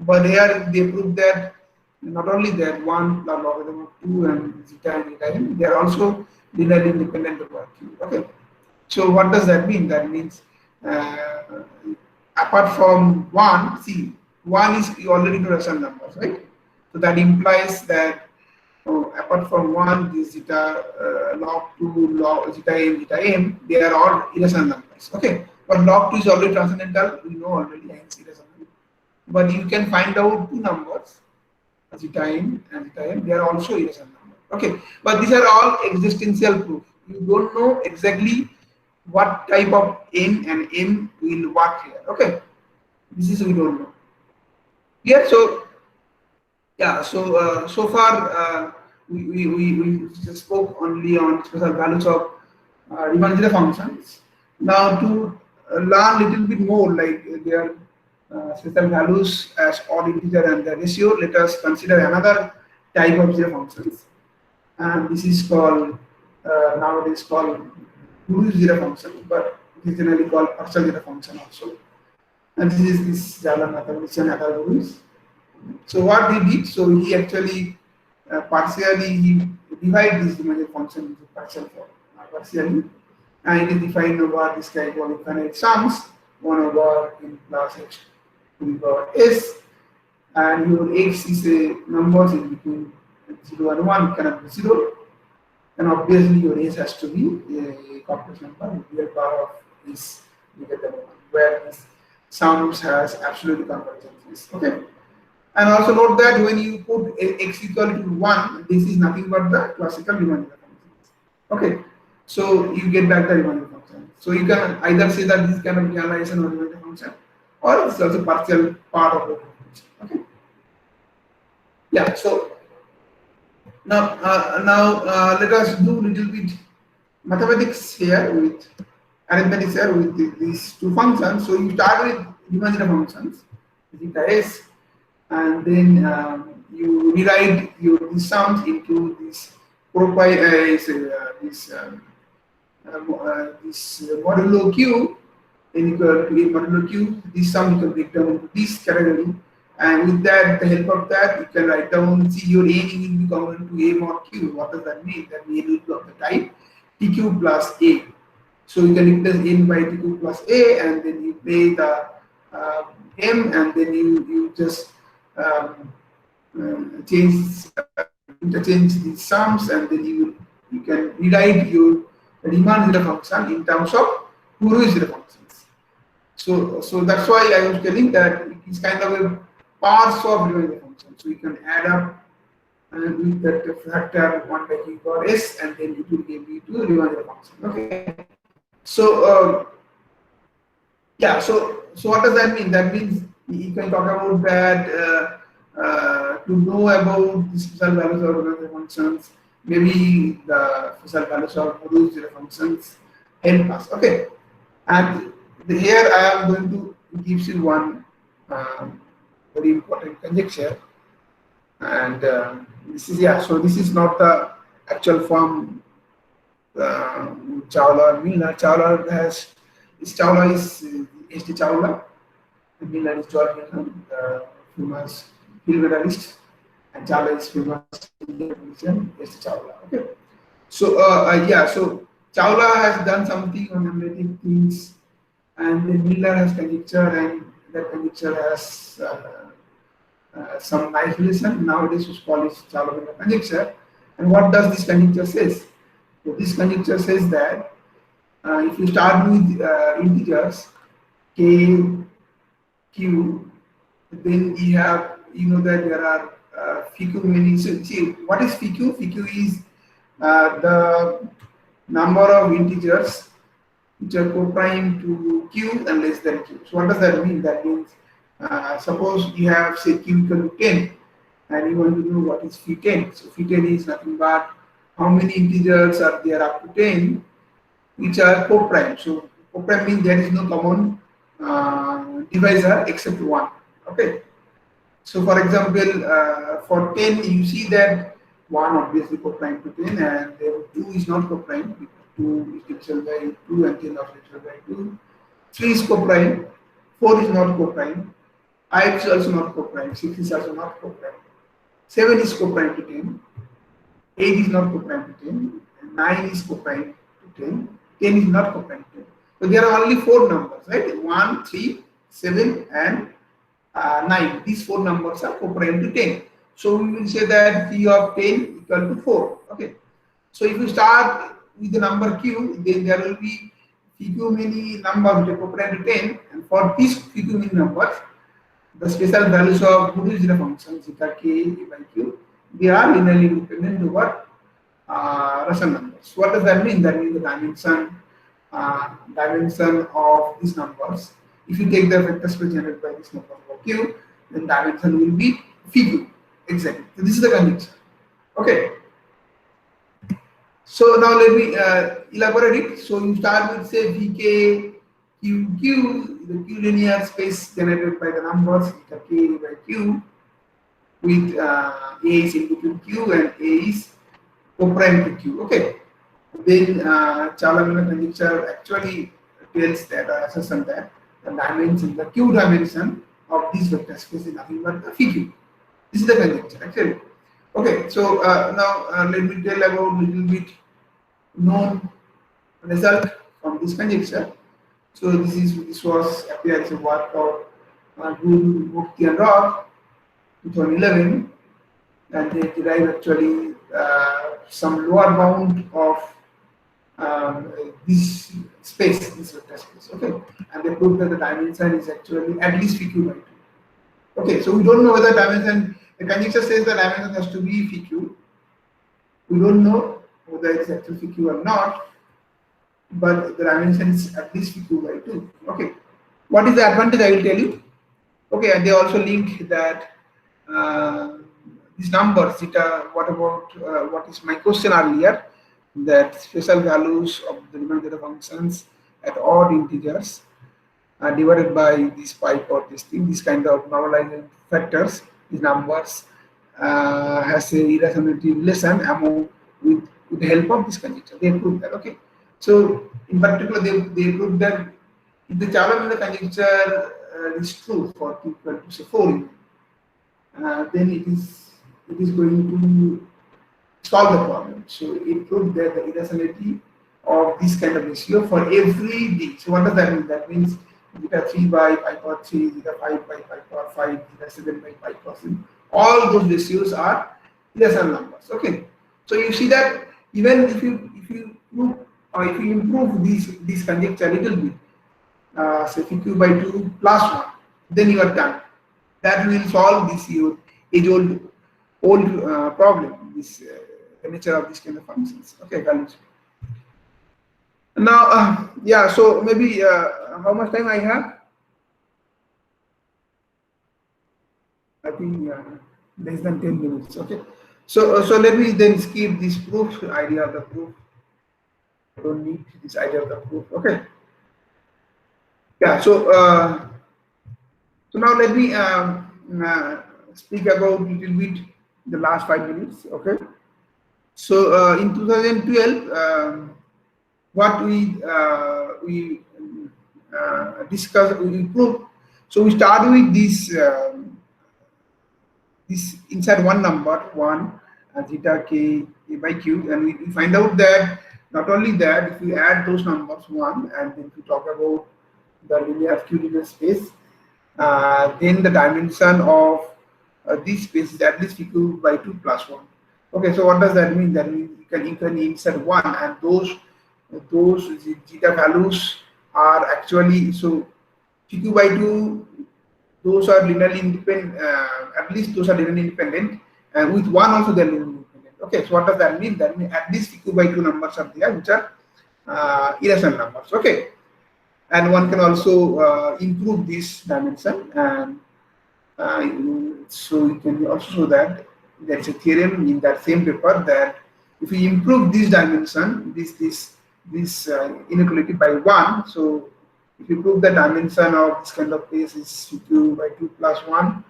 But here they prove that not only that, 1 plus logarithm of 2 and zeta and zeta n, they are also linearly independent over Q. Okay. So what does that mean? That means apart from 1, see, 1 is already to rational numbers, right? So that implies that apart from 1, this zeta log 2, log zeta n, zeta m, they are all irrational numbers. Okay. But log 2 is already transcendental, we know already, hence irrational. But you can find out two numbers, zeta n and zeta m, they are also irrational numbers. Okay, but these are all existential proof. You don't know exactly what type of n and m will work here. Okay, this is we don't know. Yeah, so yeah, so so far we just spoke only on special values of Riemann zeta functions. Now to learn little bit more, like their special values as odd integer and the ratio, let us consider another type of zeta functions, and this is called nowadays called Lewis zeta function, but it is generally called partial zeta function also. And this is this German mathematician Adolf Lewis. So what he did, so he actually partially he divided this Riemann zeta function into partial form, partially, and it is defined over this type of infinite sums 1 over n plus h to the power s, and your x is a numbers in between 0 and 1, cannot be 0, then obviously your s has to be a complex number with real power of is bigger than 1, where this sums has absolute convergence. Okay. And also note that when you put x equal to 1, this is nothing but the classical Riemann function. Okay. So you get back the Riemann function. So you can either say that this cannot be analyzed as a Riemann function, or it's also partial part of the function. Okay. Yeah. So now let us do little bit mathematics here with arithmetics here with these two functions. So you start with Riemann functions, theta s, and then you rewrite these sums into this this modulo q n equal to a modulo q. This sum you can break down into this category, and with that, the help of that, you can write down, see your n will be common to a mod q. What does that mean? That means it will be of the type tq plus a. So you can replace n by tq plus a, and then you pay the m, and then you just interchange the sums, and then you can rewrite your Riemann zeta function in terms of Hurwitz zeta functions. So that's why I was telling that it is kind of a parse of Riemann zeta function. So you can add up with that factor 1 by q power s, and then it will give you to Riemann zeta function. Okay. So yeah. So what does that mean? That means you can talk about that. To know about the special values of Riemann functions, maybe the special values of Hurwitz zeta functions help us. Okay, and here I am going to give you one very important conjecture, and this is So this is not the actual form. Chawla and Milnor. Chawla is H.T. Chawla, and Milnor is George Milnor, famous field medalist, and Chawla is famous Indian H.T. Chawla. Okay. So so Chawla has done something on analytic things, and then Milnor has conjecture, and that conjecture has some nice relation. Nowadays we call it Chawla-Milnor conjecture. And what does this conjecture says? So this conjecture says that if you start with integers k, q, then you know that there are pq many. So see, what is pq? Pq is the number of integers which are co-prime to q and less than q. So what does that mean? That means suppose you have, say, q equal to 10, and you want to know what is phi 10. So phi 10 is nothing but how many integers are there up to 10 which are co-prime. So co-prime means there is no common divisor except 1. Okay. So for example, for 10 you see that 1 obviously co-prime to 10, and then 2 is not co-prime because 2 is divisible by 2 and 10 is divisible by 2. 3 is co-prime, 4 is not co-prime, 5 is also not co-prime, 6 is also not co-prime, 7 is co-prime to 10, 8 is not co-prime to 10, 9 is co-prime to 10, 10 is not co-prime to 10. So there are only 4 numbers, right? 1, 3, 7 and 9. These 4 numbers are co-prime to 10. So we will say that phi of 10 equal to 4. Okay. So if you start with the number q, then there will be q many numbers which are co-prime to 10, and for these q many numbers, the special values of Hurwitz zeta function zeta k by q, they are linearly independent over Russian numbers. What does that mean? That means the dimension of these numbers. If you take the vector space generated by this number for q, then dimension will be phi q. Exactly. So this is the conjecture. Okay. So now let me elaborate it. So you start with, say, vk q, the q linear space generated by the numbers zeta k by q, with a is in between q and a is co-prime to q. Okay. Then Chawla-Milnor conjecture actually tells that assertion that the dimension, the q dimension of this vector space is nothing but the phi q. This is the conjecture actually. Okay. So now let me tell about little bit known result from this conjecture. So this was appears a work of Guru, Mukti and Roth. 2011, and they derive actually some lower bound of this space, this vector space. Okay, and they prove that the dimension is actually at least pq by 2. Okay, so we don't know whether dimension. The conjecture says the dimension has to be pq. We don't know whether it's actually pq or not, but the dimension is at least pq by 2. Okay, what is the advantage? I will tell you. Okay, and they also link that these numbers, zeta. What about what is my question earlier? That special values of the Riemann zeta functions at odd integers are divided by this pipe or this thing, this kind of normalizing factors, these numbers has a irrationality relation among with the help of this conjecture. They proved that. Okay, so in particular they proved that if the Chalabi conjecture is true for t equal to say 4, then it is going to solve the problem. So it proved that the irrationality of this kind of ratio for every d. So what does that mean? That means zeta 3 by pi power 3, zeta 5 by pi power 5, zeta 7 by pi power 7. All those ratios are irrational numbers. Okay. So you see that even if you prove or if you improve this conjecture a little bit, say pq by 2 plus 1, then you are done. That will solve this your age-old problem, this the nature of this kind of functions. Okay, values. Now, yeah, so maybe how much time I have? I think less than 10 minutes. Okay, so let me then skip this proof idea of the proof. I don't need this idea of the proof. Okay. Yeah. So now let me speak about a little bit the last 5 minutes. Okay. So in 2012, what we discussed, we improved. So we started with this this inside one number 1 zeta k a by q, and we find out that not only that, if we add those numbers 1 and then we talk about the linear Q-linear space, then the dimension of this space is at least pq by 2 plus 1. Okay, so what does that mean? That means you can insert 1, and those zeta values are actually, so pq by 2, those are linearly independent, at least those are linearly independent, and with 1 also they are linearly independent. Okay, so what does that mean? That means at least pq by 2 numbers are there which are irrational numbers. Okay, and one can also improve this dimension, and so you can also show that there is a theorem in that same paper that if we improve this dimension, this inequality by 1, so if you prove the dimension of this kind of space is pq by 2 plus 1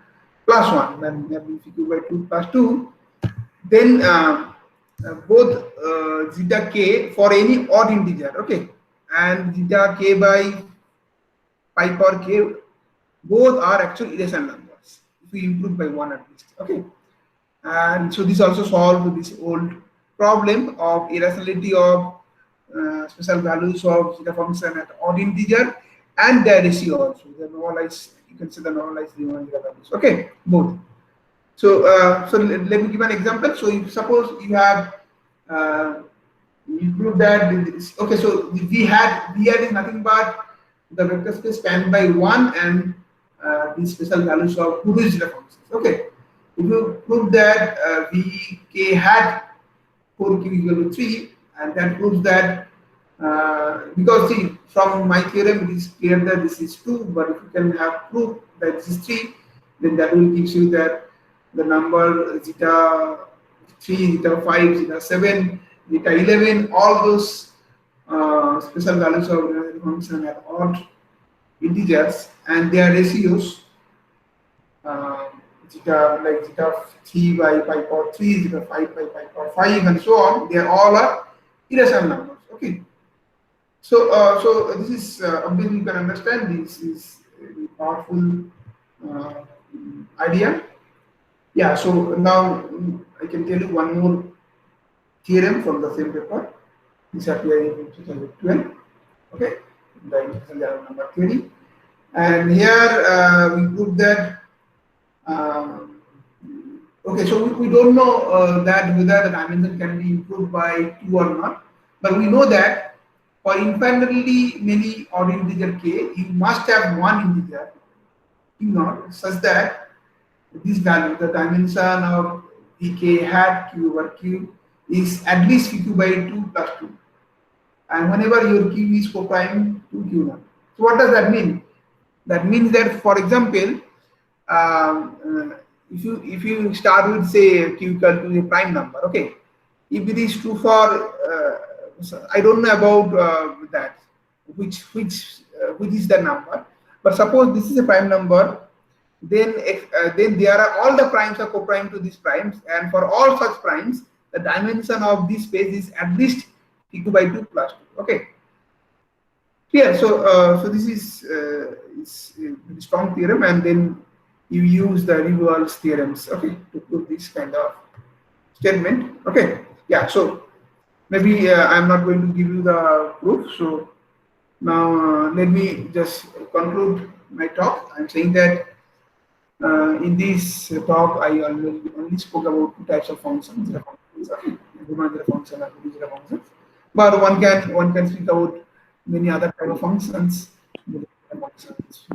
plus 1, then pq by 2 plus 2, then both zeta k for any odd integer, okay, and zeta k by pi power k, both are actually irrational numbers if we improve by 1 at least. Okay, and so this also solves this old problem of irrationality of special values of zeta function at odd integer and their ratio also, the normalized, you can say the normalized Riemann zeta values. Okay, both. So so let me give an example. So if suppose you have you prove that okay, so we had is nothing but the vector space spanned by 1 and these special values of Hurwitz zeta functions. Okay, if you prove that Vk had 4q equal to 3, and that proves that because see, from my theorem it is clear that this is 2, but if you can have proof that this is 3, then that will gives you that the number zeta 3, zeta 5, zeta 7, zeta 11, all those special values of the function are odd integers and their ratios, zeta like zeta 3 by pi power 3, zeta 5 by pi power 5, and so on, they all are irrational numbers. Okay, so so this is obviously you can understand this is a powerful idea. Yeah, so now I can tell you one more theorem from the same paper. This appeared in 2012. Okay, the integral theorem number 20, and here we proved that Okay, so we don't know that whether the dimension can be improved by 2 or not, but we know that for infinitely many odd integer k, you must have one integer q naught such that this value, the dimension of vk hat q over q is at least q by 2 plus 2. And whenever your q is co-prime to q naught. So what does that mean? That means that, for example, if you start with say q equal to a prime number, okay, if it is true for I don't know about that which is the number, but suppose this is a prime number, then there are all the primes are co-prime to these primes, and for all such primes the dimension of this space is at least q by 2 plus 2. Okay, yeah, so this is a very strong theorem, and then you use the Reval's theorems, okay, to prove this kind of statement. Okay, yeah. So maybe I'm not going to give you the proof. So now let me just conclude my talk. I'm saying that in this talk I only spoke about two types of functions. The functions, okay, Riemann function and Riemann functions. But one can speak about many other type of functions, functions,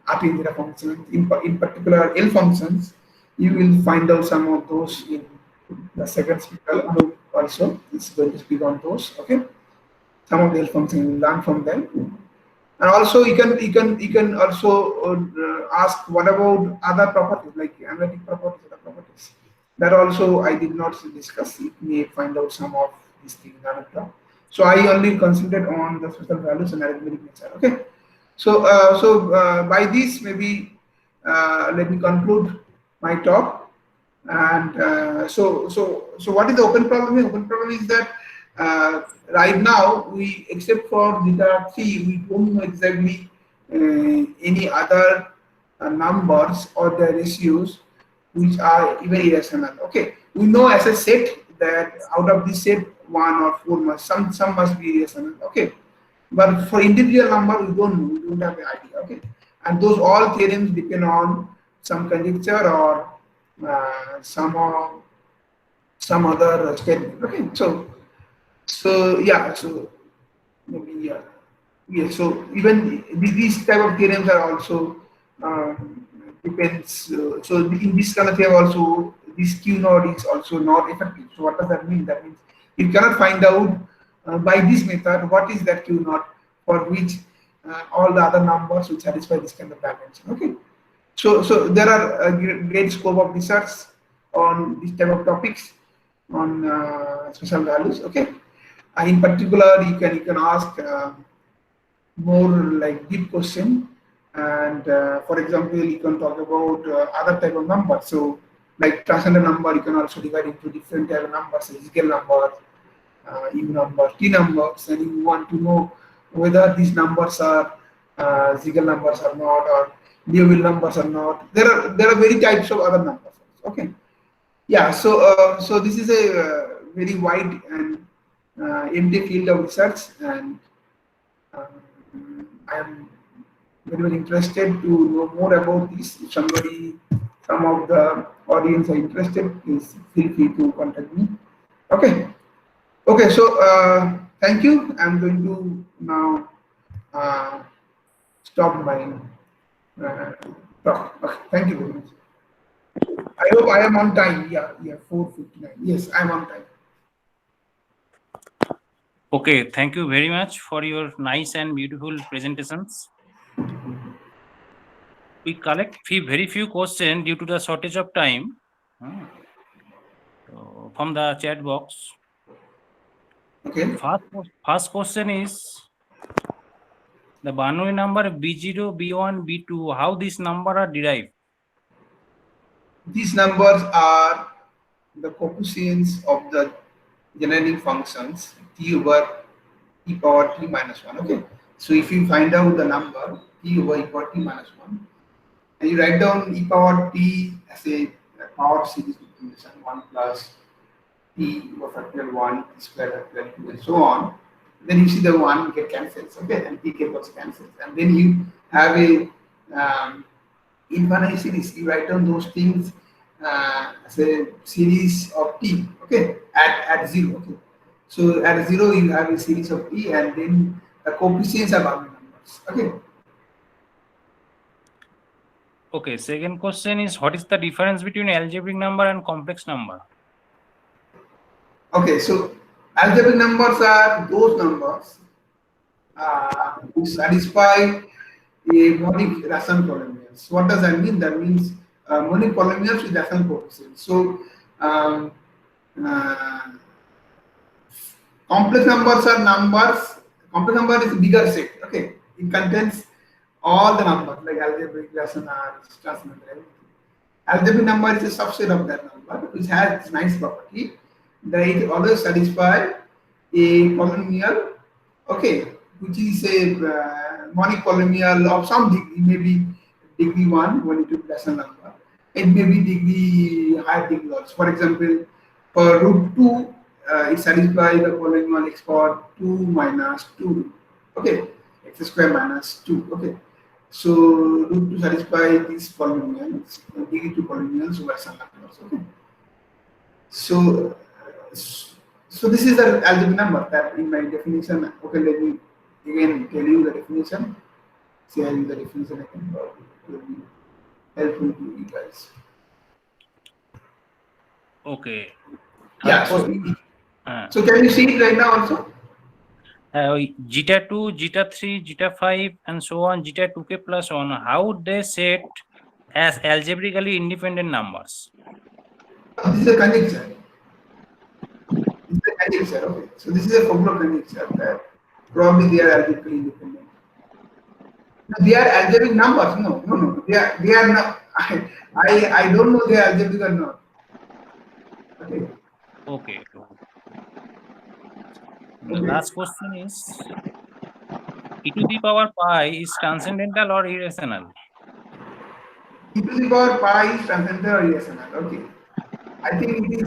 Artin functions. In particular, L functions. You will find out some of those in the second speaker. Also, is going to speak on those. Okay, some of the L functions you will learn from them. And also, you can also ask what about other properties like analytic properties, other properties. That also I did not discuss. You may find out some of these things in another talk. So I only concentrated on the special values and arithmetic nature. Okay. So by this maybe let me conclude my talk. And so what is the open problem? Open problem is that right now we, except for zeta 3, we don't know exactly any other numbers or the ratios which are even irrational. Okay, we know as a set that out of this set 1 or 4 must some must be irrational. Okay, but for individual number we don't know, we don't have an idea. Okay, and those all theorems depend on some conjecture or some other statement. Okay, so yeah, so maybe yeah, so even these type of theorems are also depends. So in this kind of theorem also, this q naught is also not effective. So what does that mean? That means you cannot find out by this method what is that q naught for which all the other numbers will satisfy this kind of dimension. Okay, so there are a great scope of research on this type of topics on special values. Okay. In particular, you can ask more like deep question, and for example, you can talk about other type of numbers. So, like transcendent number, you can also divide into different type of numbers, Hegel numbers, U numbers, T numbers, and you want to know whether these numbers are Ziegel numbers or not, or Liouville numbers or not. There are many types of other numbers. Okay, yeah. So this is a very wide and empty field of research, and I am very interested to know more about this. If some of the audience are interested, please feel free to contact me. Okay. Okay. So thank you. I'm going to now stop my talk. Okay. Thank you very much. I hope I am on time. Yeah. 4:59. Yes, I'm on time. Okay, thank you very much for your nice and beautiful presentations. We collect very few questions due to the shortage of time from the chat box. Okay. First question is the Bernoulli number B0, B1, B2. How these numbers are derived? These numbers are the coefficients of the generating functions t over e power t minus 1. Okay, so if you find out the number t over e power t minus 1, and you write down e power t as a power series distribution 1 plus t over factorial 1 square factorial 2 and so on, then you see the 1 get cancels. Okay, and t get also cancels, and then you have a infinite series, you write down those things as a series of t, okay, at zero, okay. So at zero you have a series of t, and then the coefficients are Barnum numbers, okay. Okay, second question is what is the difference between algebraic number and complex number? Okay, so algebraic numbers are those numbers which satisfy a monic rational polynomials. What does that mean? That means monic polynomials with rational coefficients. So um, uh, complex numbers are numbers. Complex number is a bigger set. Okay, it contains all the numbers like algebraic, rational, transcendental, everything. Algebraic number is a subset of that number, which has nice property that it always satisfy a polynomial, okay, which is a monic polynomial of some degree, maybe degree 1 when it is rational number. It may be degree higher degree also. For example, for root 2, it satisfies the polynomial x power 2 minus 2, okay, x square minus 2, okay. So root to satisfy these polynomials, degree 2 polynomials over some numbers. Okay. So so this is the algebraic number that in my definition. Okay, let me again tell you the definition. Share you the definition again. It will be helpful to you guys. Okay. Yeah. Third So question. so can you see it right now also? Zeta 2, Zeta 3, Zeta 5, and so on, Zeta 2k plus 1, how would they set as algebraically independent numbers? This is a conjecture. This is a conjecture. Okay. So this is a formula conjecture that probably they are algebraically independent. They are algebraic numbers. No. They are not. I don't know they are algebraic or not. Okay. Okay. The Okay. last question is e to the power pi is transcendental or irrational? E to the power pi is transcendental or irrational. Okay. I think it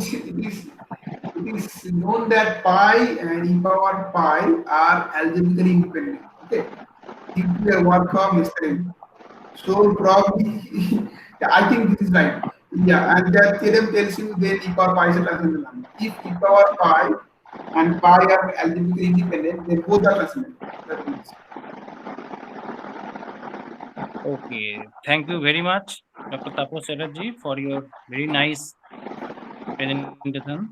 is known that pi and e power pi are algebraically independent. Okay. If we are work of Mr. M. So probably yeah, I think this is right. Yeah, and that theorem tells you that e power pi is a transcendental number. If e power pi and pi are algebraically independent, then both are transcendental. That means. Okay. Thank you very much, Dr. Tapos Chatterjee, for your very nice presentation.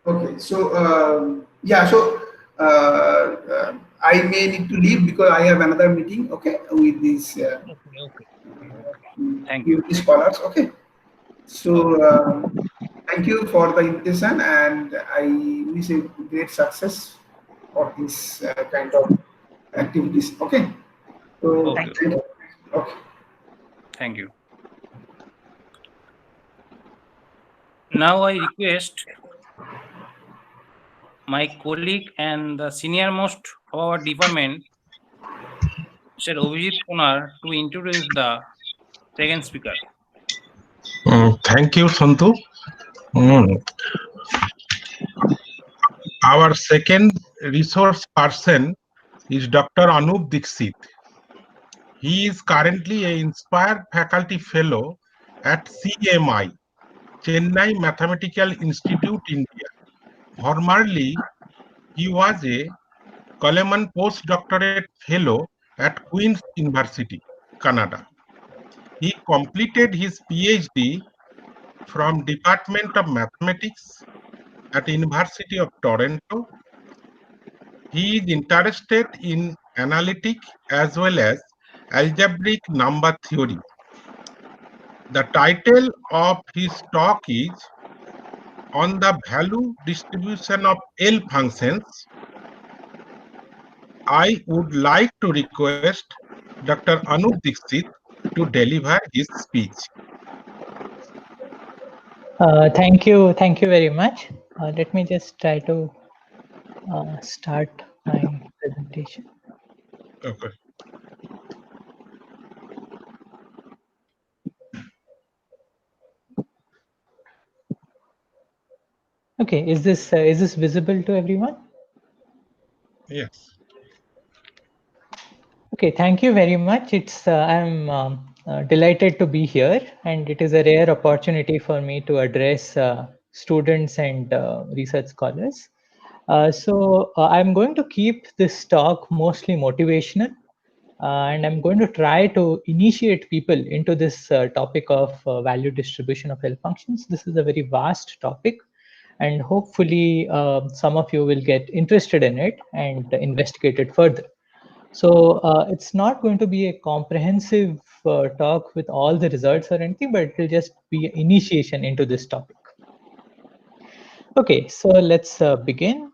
Okay, so yeah, so I may need to leave because I have another meeting. Okay, with these Okay. Thank with you. these scholars. Okay, so thank you for the invitation, and I wish a great success for this kind of activities. Okay, so Okay. thank you. Okay. Thank you. Now I request my colleague and the senior most of our department, Mr. Abhijit Kunar, to introduce the second speaker. Thank you, Santu. Our second resource person is Dr. Anup Dixit. He is currently an Inspired Faculty Fellow at CMI, Chennai Mathematical Institute, India. Formerly, he was a Coleman Postdoctorate Fellow at Queen's University, Canada. He completed his PhD from Department of Mathematics at University of Toronto. He is interested in analytic as well as algebraic number theory. The title of his talk is On the Value Distribution of L Functions. I would like to request Dr. Anup Dixit to deliver his speech. Thank you very much. Let me just try to start my presentation. Okay. Okay, is this visible to everyone? Yes. Okay, thank you very much. I'm delighted to be here, and it is a rare opportunity for me to address students and research scholars. I'm going to keep this talk mostly motivational, and I'm going to try to initiate people into this topic of value distribution of health functions. This is a very vast topic, and hopefully some of you will get interested in it and investigate it further. So it's not going to be a comprehensive talk with all the results or anything, but it will just be an initiation into this topic. Okay, so let's begin.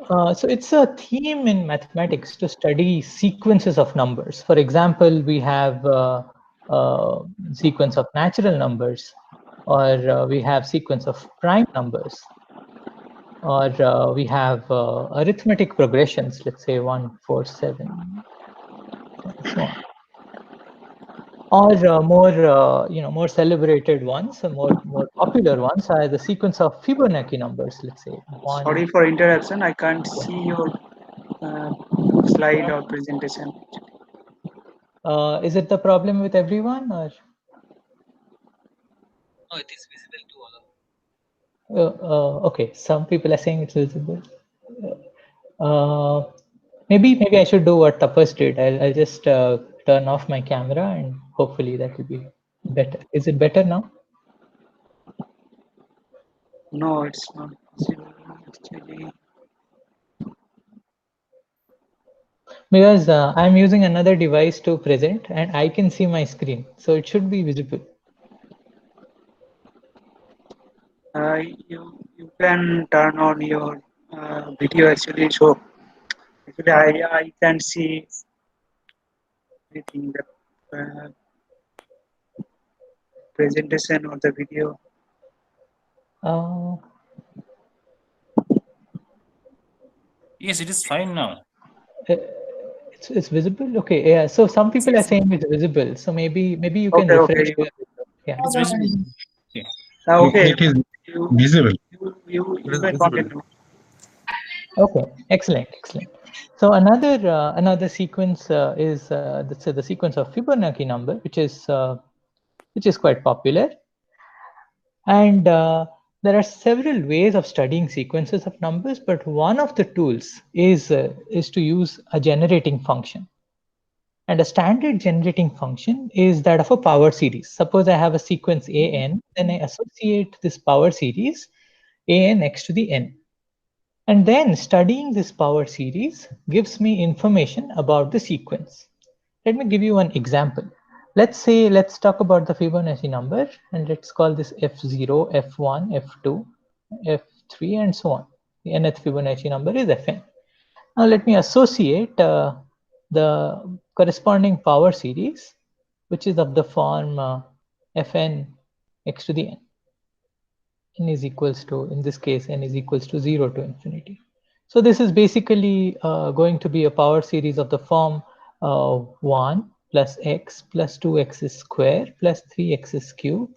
So it's a theme in mathematics to study sequences of numbers. For example, we have sequence of natural numbers, or we have sequence of prime numbers, or we have arithmetic progressions, let's say 1, 4, 7, and so on. Or more celebrated ones, more popular ones are the sequence of Fibonacci numbers, let's say. Sorry for interruption. I can't see your slide or presentation. Is it the problem with everyone, or? No, it is visible to all of them. Okay, some people are saying it's visible. Maybe I should do what Tapas did. I'll just turn off my camera, and hopefully that will be better. Is it better now? No, it's not possible actually. Because I'm using another device to present, and I can see my screen, so it should be visible. You can turn on your video actually. So actually, I can see everything, the presentation or the video. Yes, it is fine now. It's visible. Okay, yeah. So some people are saying it's visible. So maybe you can refresh. Okay. Yeah. It's visible. Okay. Okay. It is visible. You can continue. Okay, excellent. So another sequence is the sequence of Fibonacci number, which is quite popular, and there are several ways of studying sequences of numbers, but one of the tools is to use a generating function. And a standard generating function is that of a power series. Suppose I have a sequence an, then I associate this power series an next to the n. And then studying this power series gives me information about the sequence. Let me give you an example. Let's talk about the Fibonacci number, and let's call this F0, F1, F2, F3, and so on. The nth Fibonacci number is Fn. Now let me associate the corresponding power series, which is of the form Fn x to the n. N is equals to, in this case, n is equals to 0 to infinity. So this is basically going to be a power series of the form 1 plus x plus 2x square plus 3x cube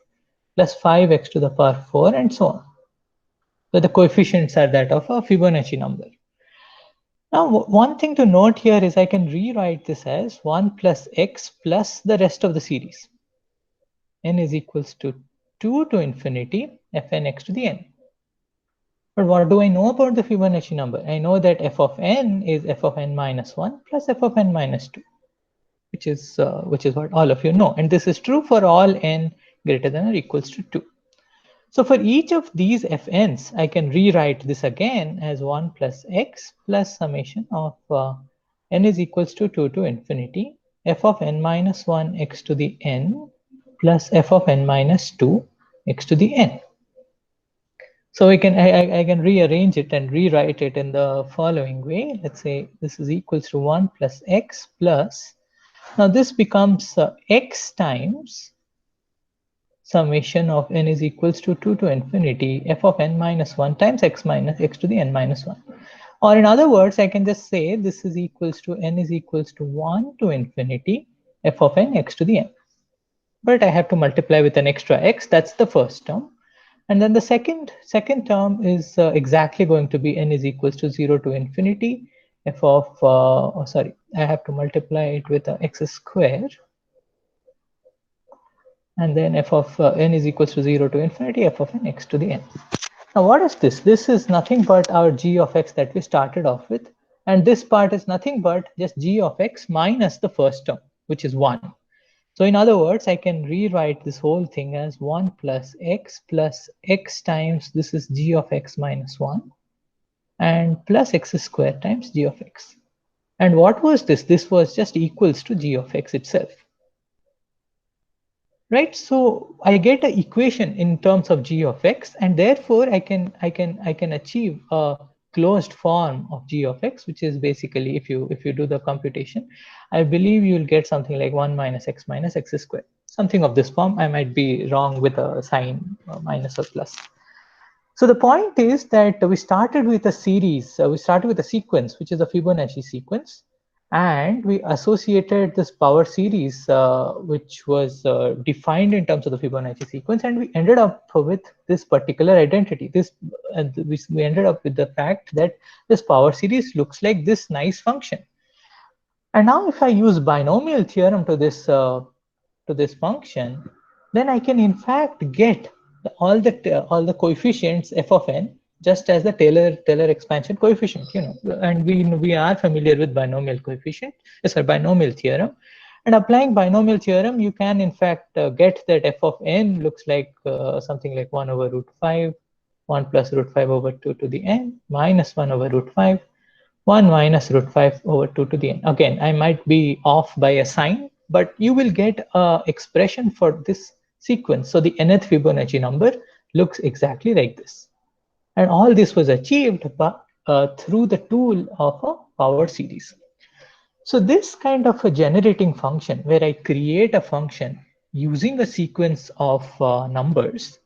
plus 5x to the power 4 and so on. So the coefficients are that of a Fibonacci number. Now, one thing to note here is I can rewrite this as 1 plus x plus the rest of the series. N is equals to 2 to infinity Fn x to the n. But what do I know about the Fibonacci number? I know that f of n is f of n minus 1 plus f of n minus 2, which is what all of you know. And this is true for all n greater than or equals to 2. So for each of these fn's, I can rewrite this again as 1 plus x plus summation of n is equals to 2 to infinity f of n minus 1 x to the n plus f of n minus 2 x to the n. So I can rearrange it and rewrite it in the following way. Let's say this is equals to 1 plus x plus, now this becomes x times summation of n is equals to 2 to infinity f of n minus 1 times x minus x to the n minus 1. Or in other words, I can just say this is equals to n is equals to 1 to infinity f of n x to the n. But I have to multiply with an extra x. That's the first term. And then the second term is exactly going to be n is equals to 0 to infinity f of, sorry, I have to multiply it with x square. And then f of n is equals to 0 to infinity, f of n x to the n. Now, what is this? This is nothing but our g of x that we started off with. And this part is nothing but just g of x minus the first term, which is 1. So in other words, I can rewrite this whole thing as 1 plus x times, this is g of x minus 1, and plus x squared times g of x. And what was this? This was just equals to g of x itself. Right, so I get an equation in terms of g of x, and therefore I can achieve a closed form of g of x, which is basically, if you do the computation, I believe you'll get something like 1 minus x squared, something of this form. I might be wrong with a sign, minus or plus. So the point is that we started with a series, we started with a sequence, which is a Fibonacci sequence. And we associated this power series, which was defined in terms of the Fibonacci sequence, and we ended up with this particular identity. We ended up with the fact that this power series looks like this nice function. And now, if I use binomial theorem to this function, then I can in fact get all the coefficients f of n just as the Taylor expansion coefficient, and we are familiar with binomial coefficient, binomial theorem. And applying binomial theorem, you can in fact get that f of n looks like something like 1 over root 5, 1 plus root 5 over 2 to the n, minus 1 over root 5, 1 minus root 5 over 2 to the n. Again, I might be off by a sign, but you will get an expression for this sequence. So the nth Fibonacci number looks exactly like this. And all this was achieved through the tool of a power series. So this kind of a generating function, where I create a function using a sequence of numbers,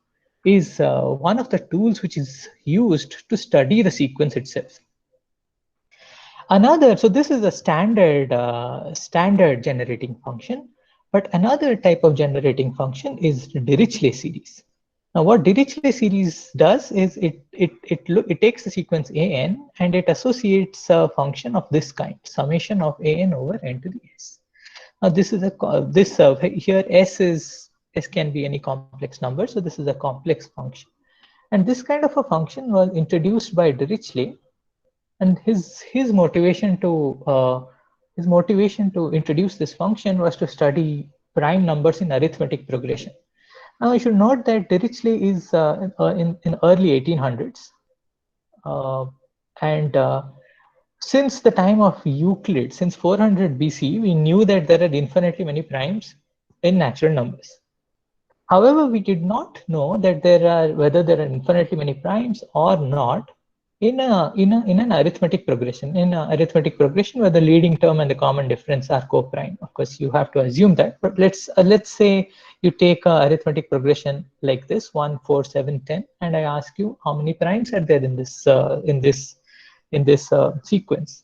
is one of the tools which is used to study the sequence itself. So this is a standard generating function. But another type of generating function is Dirichlet series. Now, what Dirichlet series does is it takes the sequence an and it associates a function of this kind, summation of an over n to the s. Now, this is here s can be any complex number, so this is a complex function. And this kind of a function was introduced by Dirichlet, and his motivation to introduce this function was to study prime numbers in arithmetic progression. Now, I should note that Dirichlet is in early 1800s, and since the time of Euclid, since 400 BC, we knew that there are infinitely many primes in natural numbers. However, we did not know that whether there are infinitely many primes or not in an arithmetic progression. In an arithmetic progression, where the leading term and the common difference are co-prime. Of course, you have to assume that. But let's say you take an arithmetic progression like this, 1, 4, 7, 10, and I ask you how many primes are there in this sequence.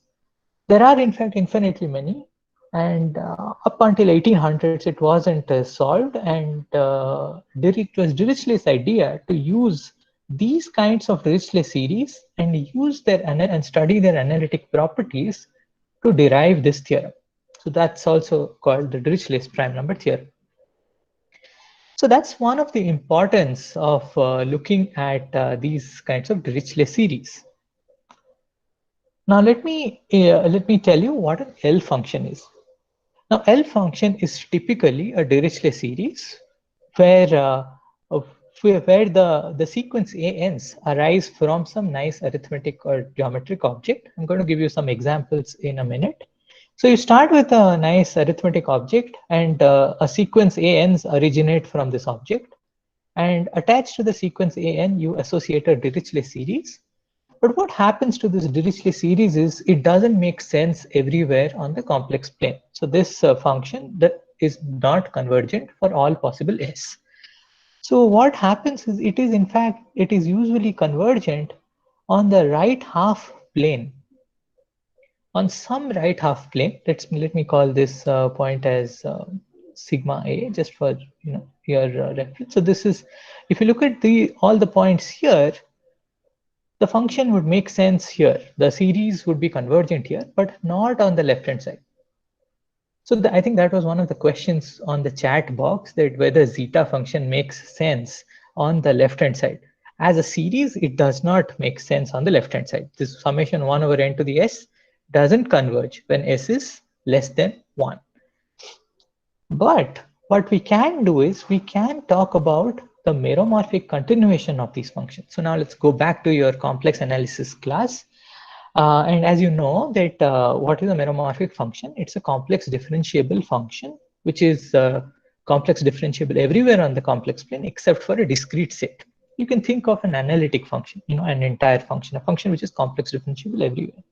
There are in fact infinitely many, and up until 1800s it wasn't solved, and it was Dirichlet's idea to use these kinds of Dirichlet series and use and study their analytic properties to derive this theorem. So that's also called the Dirichlet's prime number theorem. So that's one of the importance of looking at these kinds of Dirichlet series. Now let me tell you what an L function is. Now L function is typically a Dirichlet series where the sequence ANs arise from some nice arithmetic or geometric object. I'm going to give you some examples in a minute. So you start with a nice arithmetic object, and a sequence ANs originate from this object. And attached to the sequence AN, you associate a Dirichlet series. But what happens to this Dirichlet series is it doesn't make sense everywhere on the complex plane. So this function that is not convergent for all possible s. So what happens is it is usually convergent on the right half plane. On some right half plane, let me call this point as sigma a, just for your reference. So this is, if you look at all the points here, the function would make sense here. The series would be convergent here, but not on the left-hand side. So I think that was one of the questions on the chat box, that whether zeta function makes sense on the left-hand side. As a series, it does not make sense on the left-hand side. This summation 1 over n to the s doesn't converge when s is less than 1. But what we can do is we can talk about the meromorphic continuation of these functions. So now let's go back to your complex analysis class. And as you know that what is a meromorphic function? It's a complex differentiable function, which is complex differentiable everywhere on the complex plane except for a discrete set. You can think of an analytic function, an entire function, a function which is complex differentiable everywhere.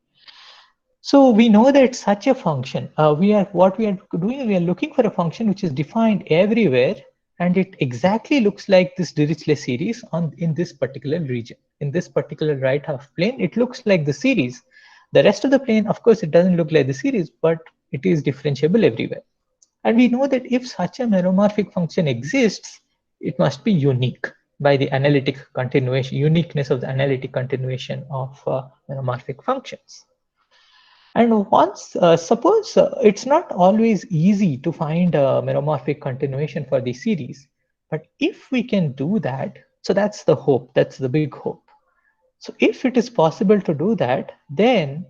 So we know that such a function, we are looking for a function which is defined everywhere, and it exactly looks like this Dirichlet series in this particular region. In this particular right half plane, it looks like the series. The rest of the plane, of course, it doesn't look like the series, but it is differentiable everywhere. And we know that if such a meromorphic function exists, it must be unique by the analytic continuation, uniqueness of the analytic continuation of meromorphic functions. And once, suppose it's not always easy to find a meromorphic continuation for the series, but if we can do that, so that's the hope, that's the big hope. So if it is possible to do that, then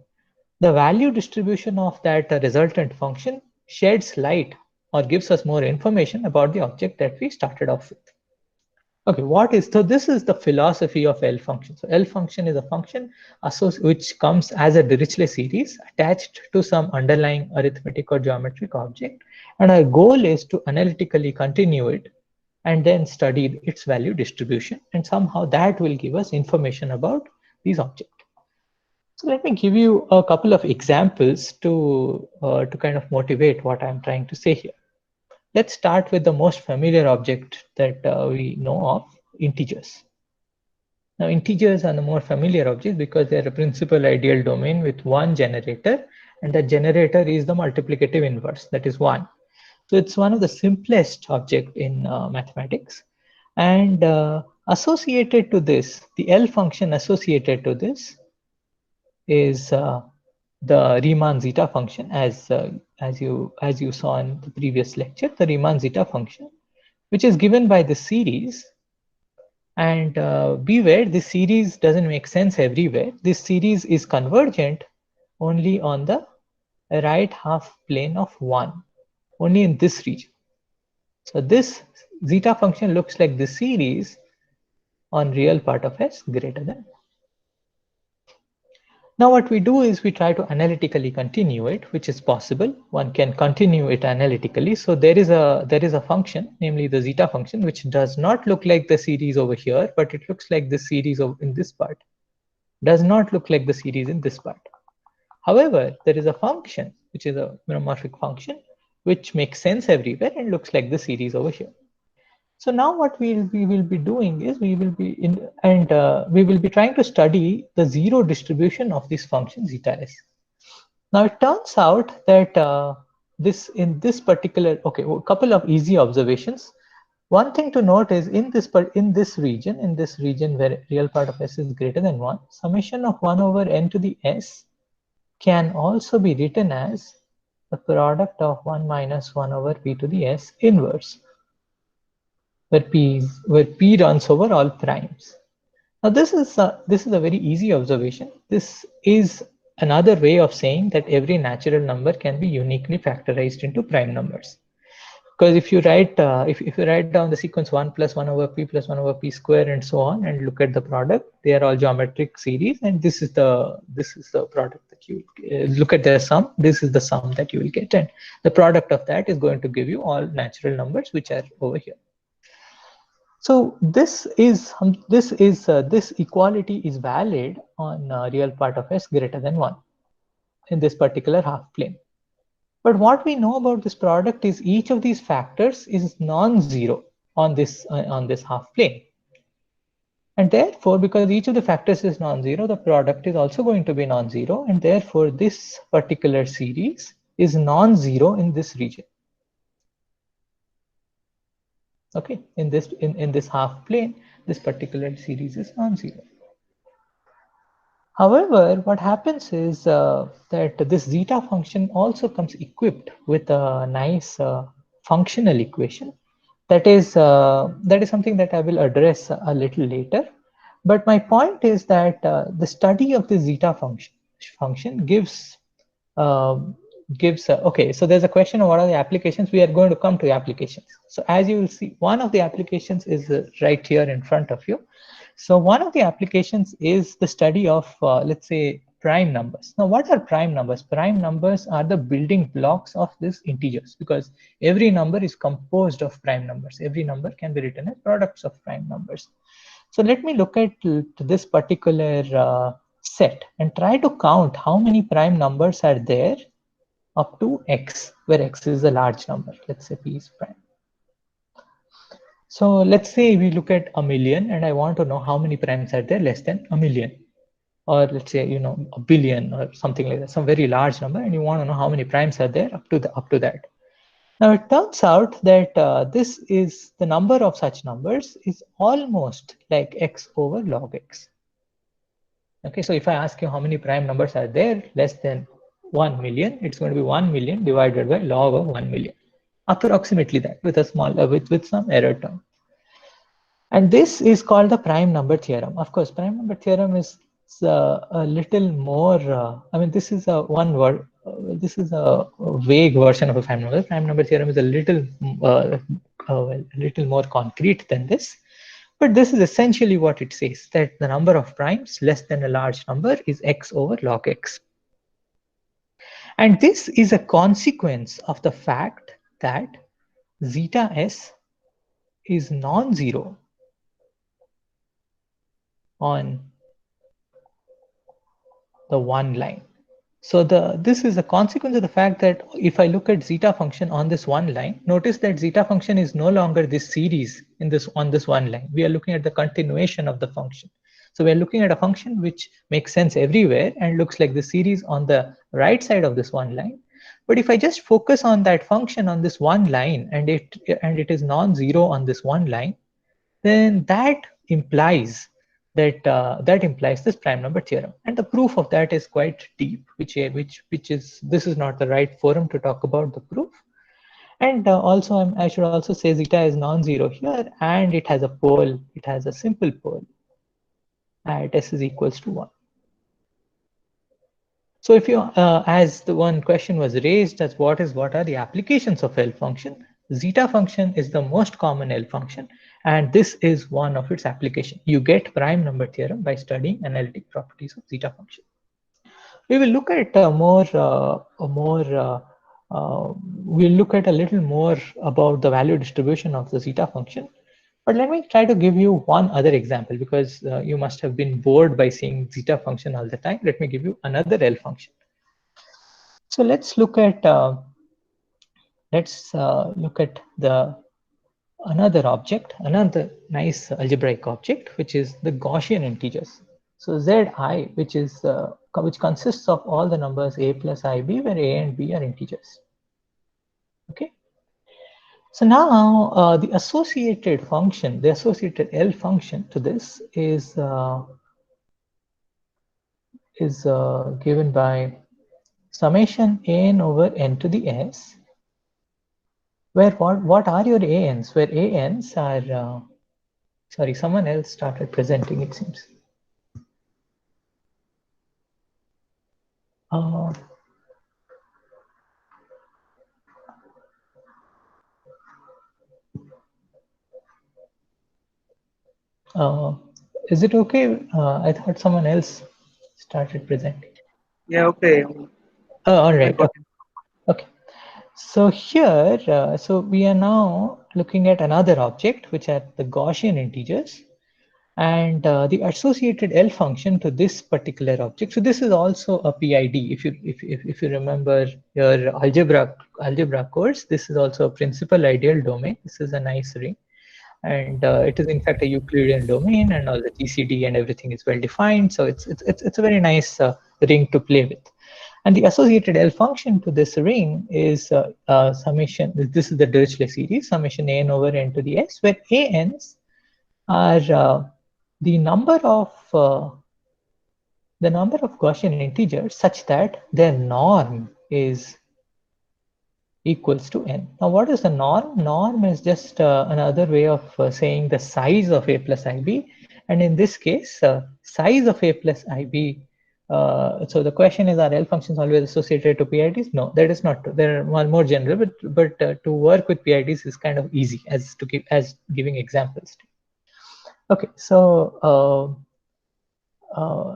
the value distribution of that resultant function sheds light or gives us more information about the object that we started off with. Okay, so this is the philosophy of L function. So L function is a function which comes as a Dirichlet series attached to some underlying arithmetic or geometric object. And our goal is to analytically continue it and then study its value distribution. And somehow that will give us information about these objects. So let me give you a couple of examples to kind of motivate what I'm trying to say here. Let's start with the most familiar object that we know of, integers. Now, integers are the more familiar object because they're a principal ideal domain with one generator, and the generator is the multiplicative inverse, that is 1. So it's one of the simplest object in mathematics. And associated to this, the L function associated to this is the Riemann zeta function, as you saw in the previous lecture, the Riemann zeta function, which is given by the series. And beware, this series doesn't make sense everywhere. This series is convergent only on the right half plane of 1, only in this region. So this zeta function looks like the series on real part of s greater than 1. Now what we do is we try to analytically continue it, which is possible. One can continue it analytically. So there is a function, namely the zeta function, which does not look like the series over here, but it looks like the series in this part. Does not look like the series in this part. However, there is a function, which is a meromorphic function, which makes sense everywhere and looks like the series over here. So now what we will be doing is we will be trying to study the zero distribution of this function zeta s. Now it turns out that in this particular, a couple of easy observations. One thing to note is in this region where real part of s is greater than 1, summation of 1 over n to the s can also be written as the product of 1 minus 1 over p to the s inverse, where p runs over all primes. Now this is a very easy observation. This is another way of saying that every natural number can be uniquely factorized into prime numbers. Because if you write down the sequence 1 plus 1 over p plus 1 over p square and so on, and look at the product, they are all geometric series, and this is the product that you look at their sum. This is the sum that you will get, and the product of that is going to give you all natural numbers which are over here. So this equality is valid on real part of s greater than 1 in this particular half plane. But what we know about this product is each of these factors is non-zero on this half plane. And therefore, because each of the factors is non-zero, the product is also going to be non-zero, and therefore this particular series is non-zero in this region. Okay, in this half plane, this particular series is non-zero. However, what happens is that this zeta function also comes equipped with a nice functional equation. That is something that I will address a little later. But my point is that the study of the zeta function gives okay. So there's a question of what are the applications. We are going to come to applications. So as you will see, one of the applications is right here in front of you. So one of the applications is the study of, let's say, prime numbers. Now, what are prime numbers? Prime numbers are the building blocks of these integers, because every number is composed of prime numbers. Every number can be written as products of prime numbers. So let me look at this particular set and try to count how many prime numbers are there up to x, where x is a large number. Let's say p is prime. So let's say we look at 1,000,000 and I want to know how many primes are there less than 1,000,000, or let's say, you know, 1,000,000,000 or something like that, some very large number, and you want to know how many primes are there up to that. Now it turns out that this is the number of such numbers is almost like x over log x. Okay, so if I ask you how many prime numbers are there less than 1,000,000, it's going to be 1,000,000 divided by log of 1,000,000, approximately that, with a small with some error term. And this is called the prime number theorem. Of course, prime number theorem is a little more, I mean, this is a one word, this is a vague version of a prime number. Prime number theorem is a little more concrete than this. But this is essentially what it says, that the number of primes less than a large number is x over log x. And this is a consequence of the fact that zeta s is non-zero on the one line. So this is a consequence of the fact that if I look at zeta function on this one line, notice that zeta function is no longer this series on this one line. We are looking at the continuation of the function. So we are looking at a function which makes sense everywhere and looks like the series on the right side of this one line. But if I just focus on that function on this one line and it is non-zero on this one line, then that implies this prime number theorem, and the proof of that is quite deep, which is, this is not the right forum to talk about the proof. And also I should also say zeta is non-zero here, and it has a pole, it has a simple pole at s is equals to 1. So if you, as the one question was raised as what are the applications of L function, zeta function is the most common L function, and this is one of its application. You get prime number theorem by studying analytic properties of zeta function. We will look at we'll look at a little more about the value distribution of the zeta function. But let me try to give you one other example, because you must have been bored by seeing zeta function all the time. Let me give you another L function. So let's look at another object, another nice algebraic object, which is the Gaussian integers. So Zi, which consists of all the numbers a plus ib, where a and b are integers. Okay. So now the associated function, the associated L function to this is given by summation n over n to the s, where what are your ans? Where ans are, sorry, someone else started presenting, it seems. Is it okay? I thought someone else started presenting. Yeah, okay. Oh, all right. Okay. So here, so we are now looking at another object, which are the Gaussian integers, and the associated L function to this particular object. So this is also a PID. If you remember your algebra course, this is also a principal ideal domain. This is a nice ring, and it is in fact a Euclidean domain, and all the GCD and everything is well defined. So it's a very nice ring to play with. And the associated L function to this ring is summation. This is the Dirichlet series, summation n over n to the s, where ans are the number of the number of Gaussian integers such that their norm is equals to n. Now, what is the norm? Norm is just another way of saying the size of a plus ib. And in this case, size of a plus ib. So the question is, are L functions always associated to PIDs? No, that is not true. They're more general, but to work with PIDs is kind of easy as giving examples. Okay, so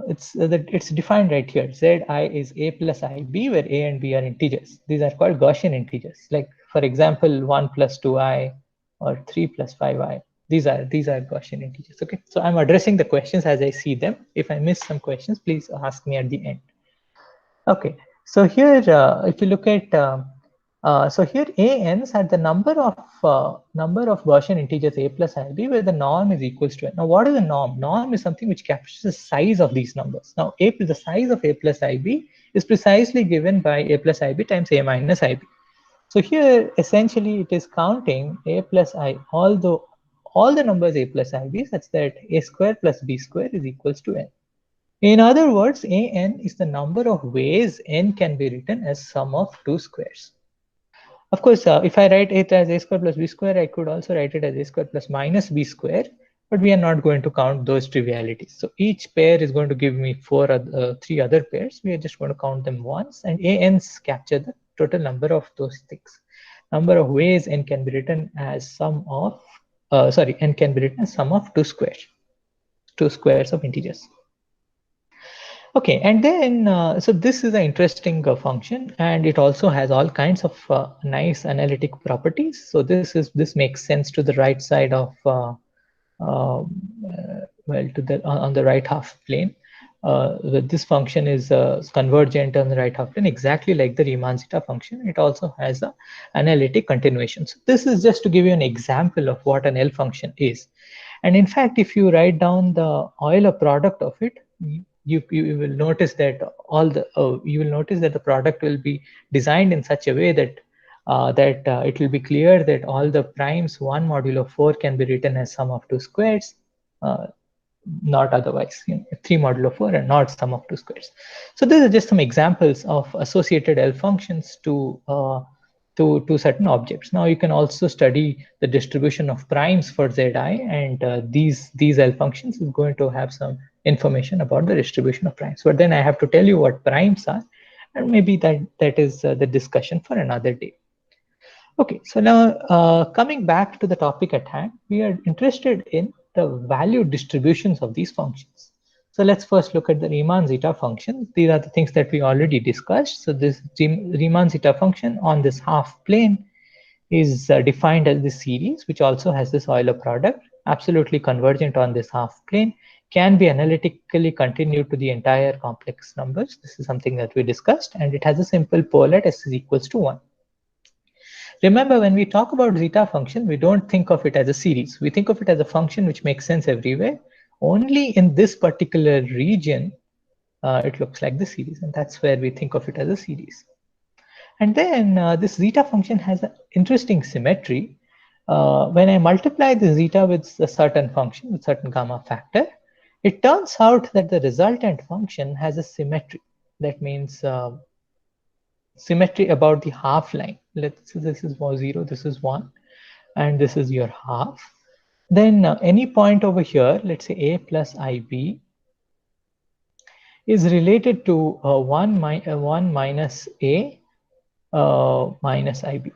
it's defined right here. Zi is a plus ib, where a and b are integers. These are called Gaussian integers. Like for example, 1 plus 2i or 3 plus 5i. These are Gaussian integers. Okay, so I'm addressing the questions as I see them. If I miss some questions, please ask me at the end. Okay, so here if you look at so here a_n's had the number of Gaussian integers a plus ib, where the norm is equals to n. Now, what is a norm? Norm is something which captures the size of these numbers. Now, the size of a plus ib is precisely given by a plus ib times a minus ib. So here, essentially, it is counting a plus I, although all the numbers a plus ib, such that a square plus b square is equals to n. In other words, an is the number of ways n can be written as sum of two squares. Of course, if I write it as a square plus b square, I could also write it as a square plus minus b square, but we are not going to count those trivialities. So each pair is going to give me three other pairs. We are just going to count them once, and an's capture the total number of those things. Number of ways n can be written as sum of, n can be written as sum of two squares of integers. Okay, and then so this is an interesting function, and it also has all kinds of nice analytic properties. So this makes sense to the right side of on the right half plane. This function is convergent on the right half plane, exactly like the Riemann zeta function. It also has an analytic continuation. So this is just to give you an example of what an L function is. And in fact, if you write down the Euler product of it, you will notice that the product will be designed in such a way that it will be clear that all the primes 1 modulo 4 can be written as sum of two squares, not otherwise. 3 modulo 4 and not sum of two squares. So these are just some examples of associated L functions to certain objects. Now you can also study the distribution of primes for Zi, and these L functions is going to have some information about the distribution of primes. But then I have to tell you what primes are, and maybe that is the discussion for another day. Okay, so now coming back to the topic at hand, we are interested in the value distributions of these functions. So let's first look at the Riemann zeta function. These are the things that we already discussed. So this Riemann zeta function on this half plane is defined as the series, which also has this Euler product, absolutely convergent on this half plane, can be analytically continued to the entire complex numbers. This is something that we discussed, and it has a simple pole at s is equals to 1. Remember, when we talk about zeta function, we don't think of it as a series. We think of it as a function which makes sense everywhere. Only in this particular region, it looks like the series, and that's where we think of it as a series. And then this zeta function has an interesting symmetry. When I multiply the zeta with a certain function, with certain gamma factor, it turns out that the resultant function has a symmetry. That means symmetry about the half line. Let's say this is 0, this is 1, and this is your half. Then any point over here, let's say a plus ib, is related to 1 minus a minus ib.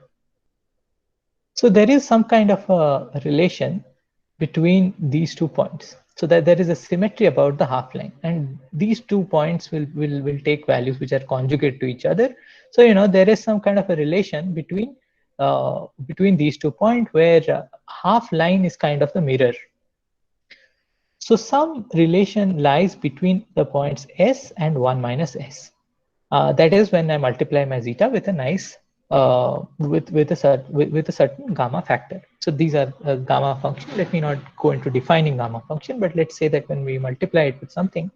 So there is some kind of a relation between these 2 points, so that there is a symmetry about the half line, and these 2 points will take values which are conjugate to each other. So there is some kind of a relation between these 2 points, where half line is kind of the mirror. So some relation lies between the points s and 1 minus s. That is when I multiply my zeta with a nice with a certain gamma factor. So these are gamma function. Let me not go into defining gamma function, but let's say that when we multiply it with something,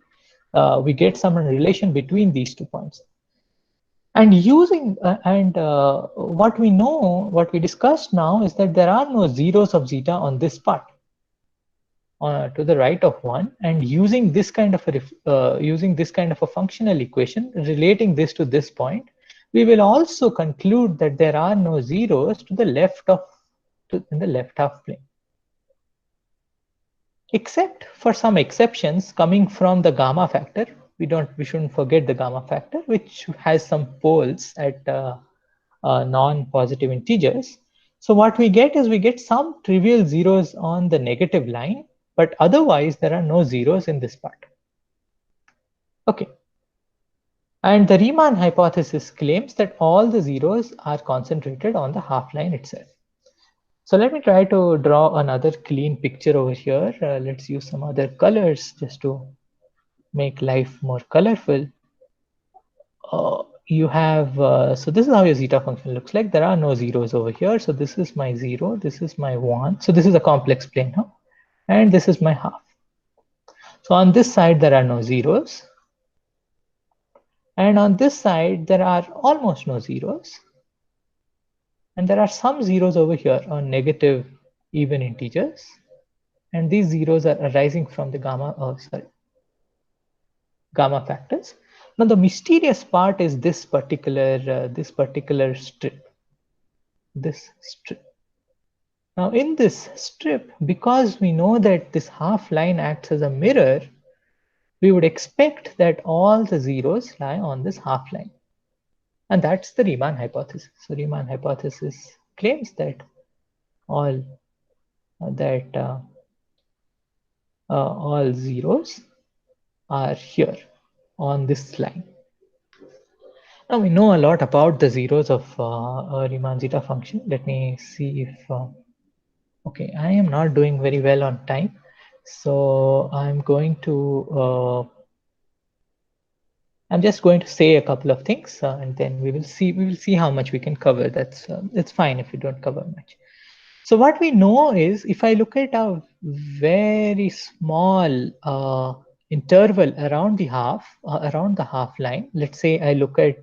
we get some relation between these 2 points. And what we know, what we discussed now, is that there are no zeros of zeta on this part. to the right of 1, and using this kind of a functional equation relating this to this point, we will also conclude that there are no zeros to the left of in the left half plane, except for some exceptions coming from the gamma factor. We shouldn't forget the gamma factor, which has some poles at non-positive integers. So what we get is we get some trivial zeros on the negative line, but otherwise there are no zeros in this part. Okay. And the Riemann hypothesis claims that all the zeros are concentrated on the half line itself. So let me try to draw another clean picture over here. Let's use some other colors just to make life more colorful. You have, so this is how your zeta function looks like. There are no zeros over here. So this is my 0, this is my 1. So this is a complex plane, huh? And this is my half. So on this side, there are no zeros. And on this side, there are almost no zeros. And there are some zeros over here on negative even integers. And these zeros are arising from the gamma factors. Now the mysterious part is this particular strip. This strip. Now in this strip, because we know that this half line acts as a mirror, we would expect that all the zeros lie on this half line. And that's the Riemann hypothesis. So Riemann hypothesis claims that all zeros are here on this line. Now we know a lot about the zeros of Riemann zeta function. Let me see if, okay, I am not doing very well on time. So I'm just going to say a couple of things and then we will see how much we can cover. It's fine if we don't cover much. So what we know is, if I look at a very small interval around the half line, let's say I look at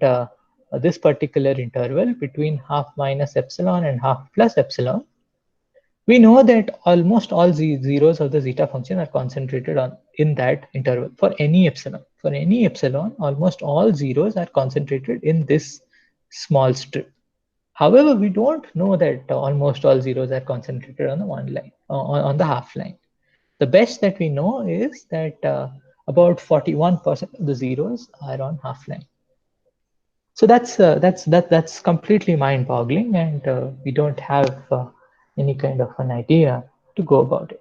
this particular interval between half minus epsilon and half plus epsilon, we know that almost all the zeros of the zeta function are concentrated in that interval for any epsilon. For any epsilon, almost all zeros are concentrated in this small strip. However, we don't know that almost all zeros are concentrated on the one line, on the half line. The best that we know is that about 41% of the zeros are on half line. So that's completely mind-boggling, and we don't have any kind of an idea to go about it.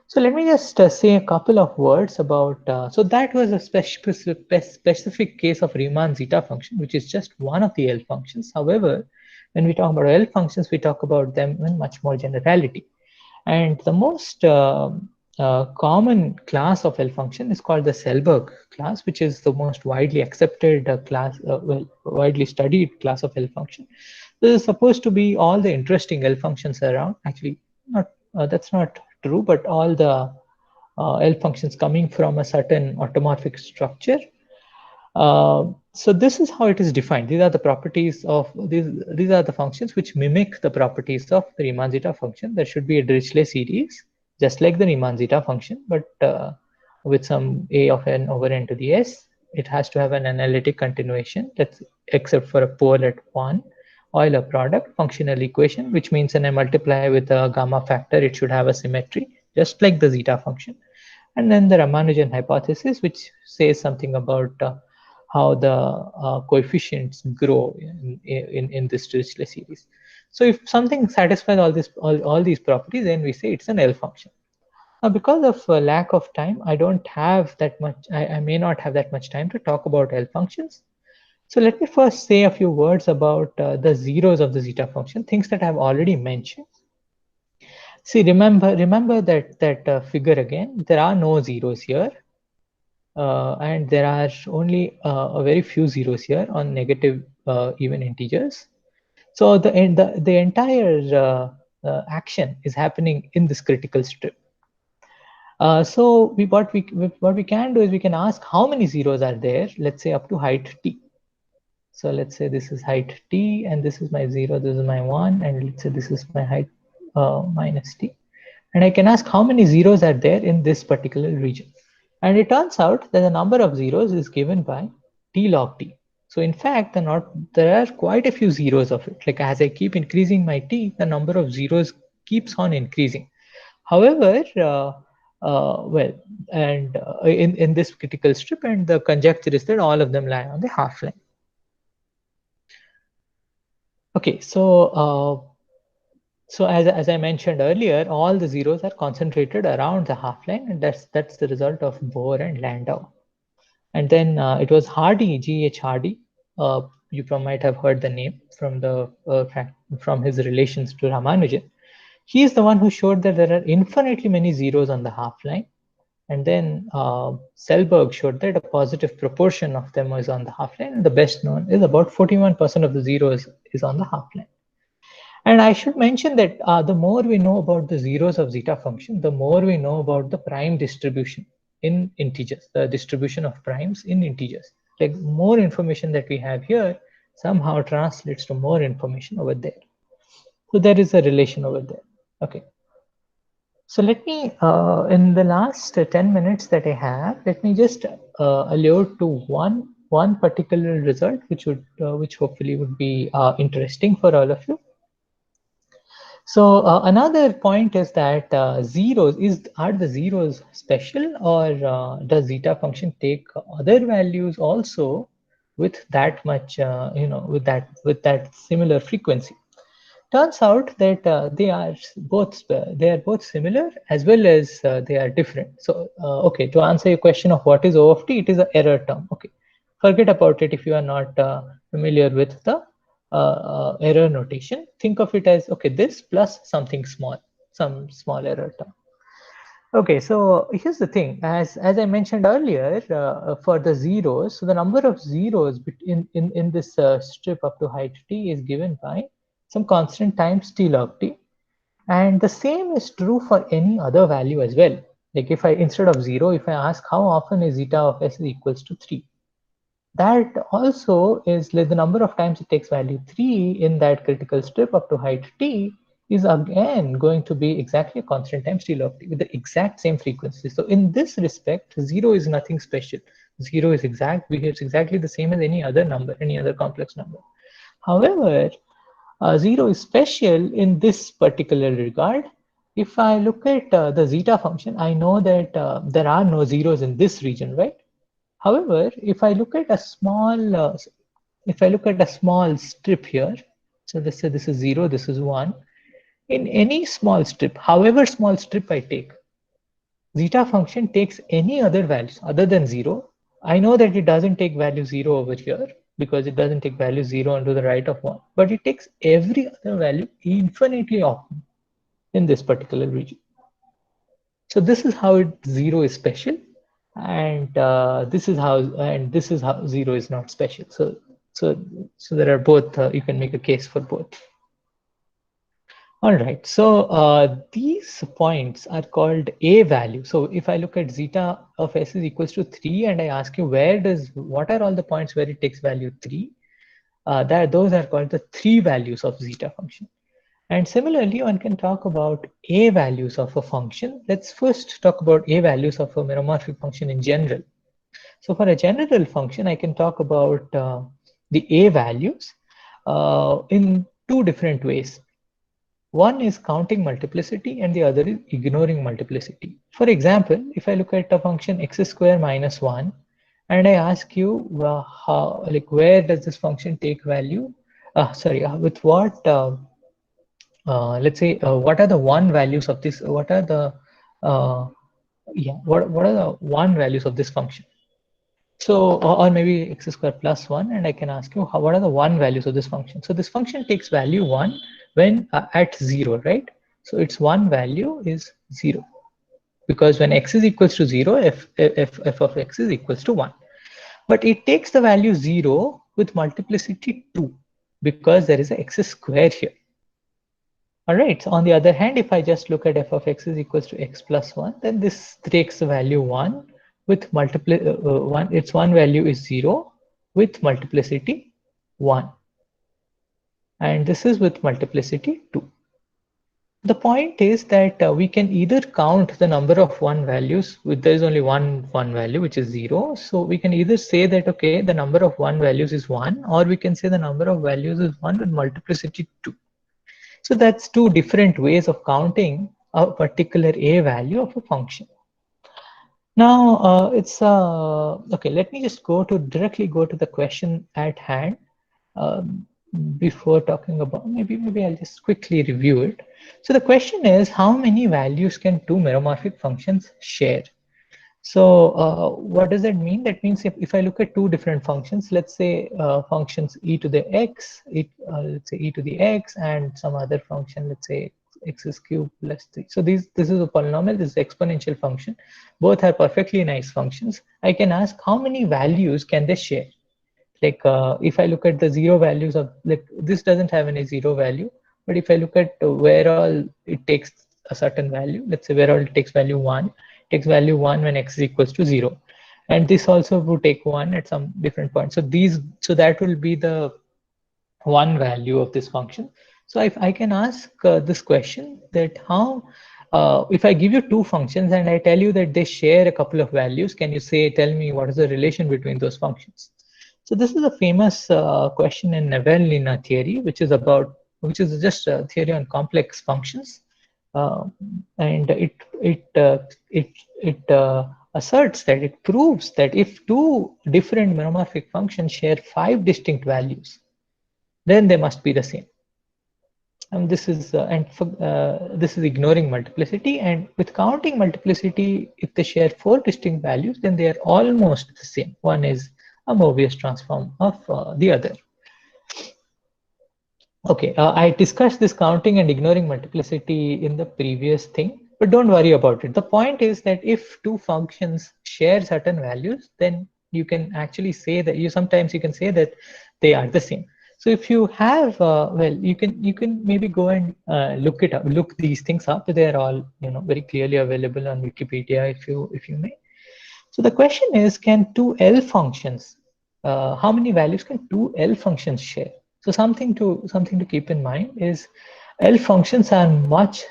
So let me just say a couple of words about, so that was a specific case of Riemann zeta function, which is just one of the L functions. However, when we talk about L functions, we talk about them in much more generality. And the most common class of L function is called the Selberg class, which is the most widely accepted class, widely studied class of L function. This is supposed to be all the interesting L functions around. Actually, that's not true, but all the L functions coming from a certain automorphic structure. So this is how it is defined. These are the properties of these are the functions which mimic the properties of the Riemann zeta function. There should be a Dirichlet series, just like the Riemann zeta function, but with some a of n over n to the s. It has to have an analytic continuation, that's except for a pole at 1. Euler product, functional equation, which means when I multiply with a gamma factor, it should have a symmetry, just like the zeta function. And then the Ramanujan hypothesis, which says something about how the coefficients grow in this Dirichlet series. So if something satisfies all these properties, then we say it's an L function. Now, because of lack of time, I don't have that much. I may not have that much time to talk about L functions. So let me first say a few words about the zeros of the zeta function, things that I've already mentioned. See, remember that figure again. There are no zeros here, and there are only a very few zeros here on negative even integers. So the entire action is happening in this critical strip. So what we can do is we can ask how many zeros are there. Let's say up to height t. So let's say this is height t, and this is my 0, this is my 1, and let's say this is my height minus t. And I can ask how many zeros are there in this particular region. And it turns out that the number of zeros is given by t log t. So in fact, there are quite a few zeros of it. Like as I keep increasing my t, the number of zeros keeps on increasing. However, in this critical strip, and the conjecture is that all of them lie on the half line. Okay, so as I mentioned earlier, all the zeros are concentrated around the half line, and that's the result of Bohr and Landau. And then it was Hardy, G.H. Hardy. You might have heard the name from his relations to Ramanujan. He is the one who showed that there are infinitely many zeros on the half line. And then Selberg showed that a positive proportion of them is on the half line, and the best known is about 41% of the zeros is on the half line. And I should mention that the more we know about the zeros of zeta function, the more we know about the prime distribution in integers, the distribution of primes in integers. Like more information that we have here somehow translates to more information over there. So there is a relation over there. Okay. So let me, in the last 10 minutes that I have, let me just allude to one particular result, which hopefully would be interesting for all of you. So another point is that are the zeros special, or does zeta function take other values also with that much, with that similar frequency? Turns out that they are both similar as well as they are different. So okay, to answer your question of what is O of t, it is an error term. Okay, forget about it if you are not familiar with the error notation. Think of it as, okay, this plus something small, some small error term. Okay, so here's the thing. As I mentioned earlier, for the zeros, so the number of zeros in this strip up to height t is given by some constant times t log t, and the same is true for any other value as well. Like if I, instead of 0, if I ask how often is zeta of s is equals to 3, that also is like the number of times it takes value 3 in that critical strip up to height t is again going to be exactly a constant times t log t with the exact same frequency. So in this respect, 0 is nothing special. 0 is behaves exactly the same as any other number, any other complex number. However, 0 is special in this particular regard. If I look at the zeta function, I know that there are no zeros in this region, right? However, if I look at a small, strip here, so let's say this is 0, this is 1. In any small strip, however small strip I take, zeta function takes any other values other than 0. I know that it doesn't take value 0 over here because it doesn't take value 0 onto the right of 1, but it takes every other value infinitely often in this particular region. So this is how 0 is special, and this is how 0 is not special. So there are both. You can make a case for both. All right. So these points are called a value. So if I look at zeta of s is equals to 3, and I ask you what are all the points where it takes value 3, those are called the 3 values of zeta function. And similarly, one can talk about a values of a function. Let's first talk about a values of a meromorphic function in general. So for a general function, I can talk about the a values in 2 different ways. One is counting multiplicity and the other is ignoring multiplicity. For example, if I look at a function x square minus 1, and I ask you where does this function take value? With what? Let's say what are the 1 values of this? What are the what are the 1 values of this function? So, or maybe x square plus 1, and I can ask you what are the 1 values of this function? So this function takes value 1 when at 0, right? So its 1 value is 0, because when x is equals to 0, f of x is equals to 1. But it takes the value 0 with multiplicity 2, because there is a x square here. All right. So on the other hand, if I just look at f of x is equals to x plus 1, then this takes the value 1 with its 1 value is 0 with multiplicity 1. And this is with multiplicity 2. the point is that we can either count the number of one values with there is only one value, which is 0. So we can either say that, okay, the number of one values is 1, or we can say the number of values is 1 with multiplicity 2. So that's two different ways of counting a particular a value of a function. Now it's okay. Let me just directly go to the question at hand. Before talking about, maybe I'll just quickly review it. So the question is, how many values can two meromorphic functions share? So what does that mean? That means if I look at two different functions, let's say functions e to the x, let's say e to the x, and some other function, let's say x is cubed plus 3. So this is a polynomial, this is exponential function. Both are perfectly nice functions. I can ask how many values can they share? Like if I look at the zero values of, like, this doesn't have any zero value, but if I look at where all it takes a certain value, let's say where all it takes value 1, it takes value 1 when x is equals to 0, and this also would take 1 at some different point. So that will be the one value of this function. So if I can ask this question, that how if I give you two functions and I tell you that they share a couple of values, can you tell me what is the relation between those functions? So this is a famous question in Nevel-Lina theory, which is just a theory on complex functions, and it asserts that it proves that if two different meromorphic functions share 5 distinct values, then they must be the same. And this is this is ignoring multiplicity, and with counting multiplicity, if they share 4 distinct values, then they are almost the same. One is a Mobius transform of the other. Okay, I discussed this counting and ignoring multiplicity in the previous thing, but don't worry about it. The point is that if two functions share certain values, then you can actually say that sometimes you can say that they are the same. So if you have, well, you can maybe go and look these things up. They are all very clearly available on Wikipedia if you may. So the question is, can two L functions, how many values can two L functions share? So something to keep in mind is L functions are much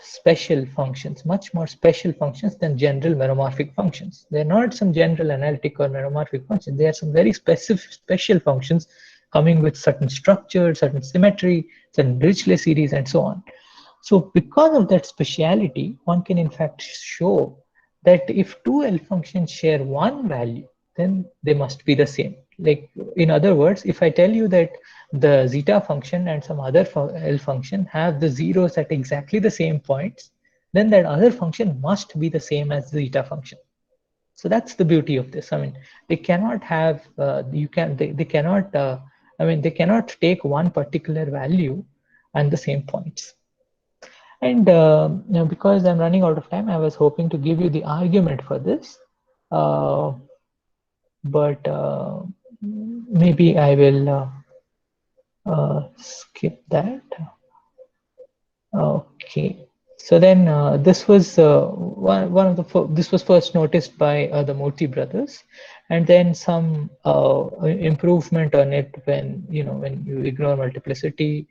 more special functions than general meromorphic functions. They're not some general analytic or meromorphic functions. They are some very special functions coming with certain structure, certain symmetry, certain Dirichlet series, and so on. So because of that speciality, one can in fact show that if two L functions share one value, then they must be the same. Like, in other words, if I tell you that the zeta function and some other L function have the zeros at exactly the same points, then that other function must be the same as the zeta function. So that's the beauty of this. I mean, they cannot have, they cannot, they cannot take one particular value and the same points. And because I'm running out of time, I was hoping to give you the argument for this, but maybe I will skip that. Okay. So then this was this was first noticed by the Murthy brothers, and then some improvement on it when you ignore multiplicity.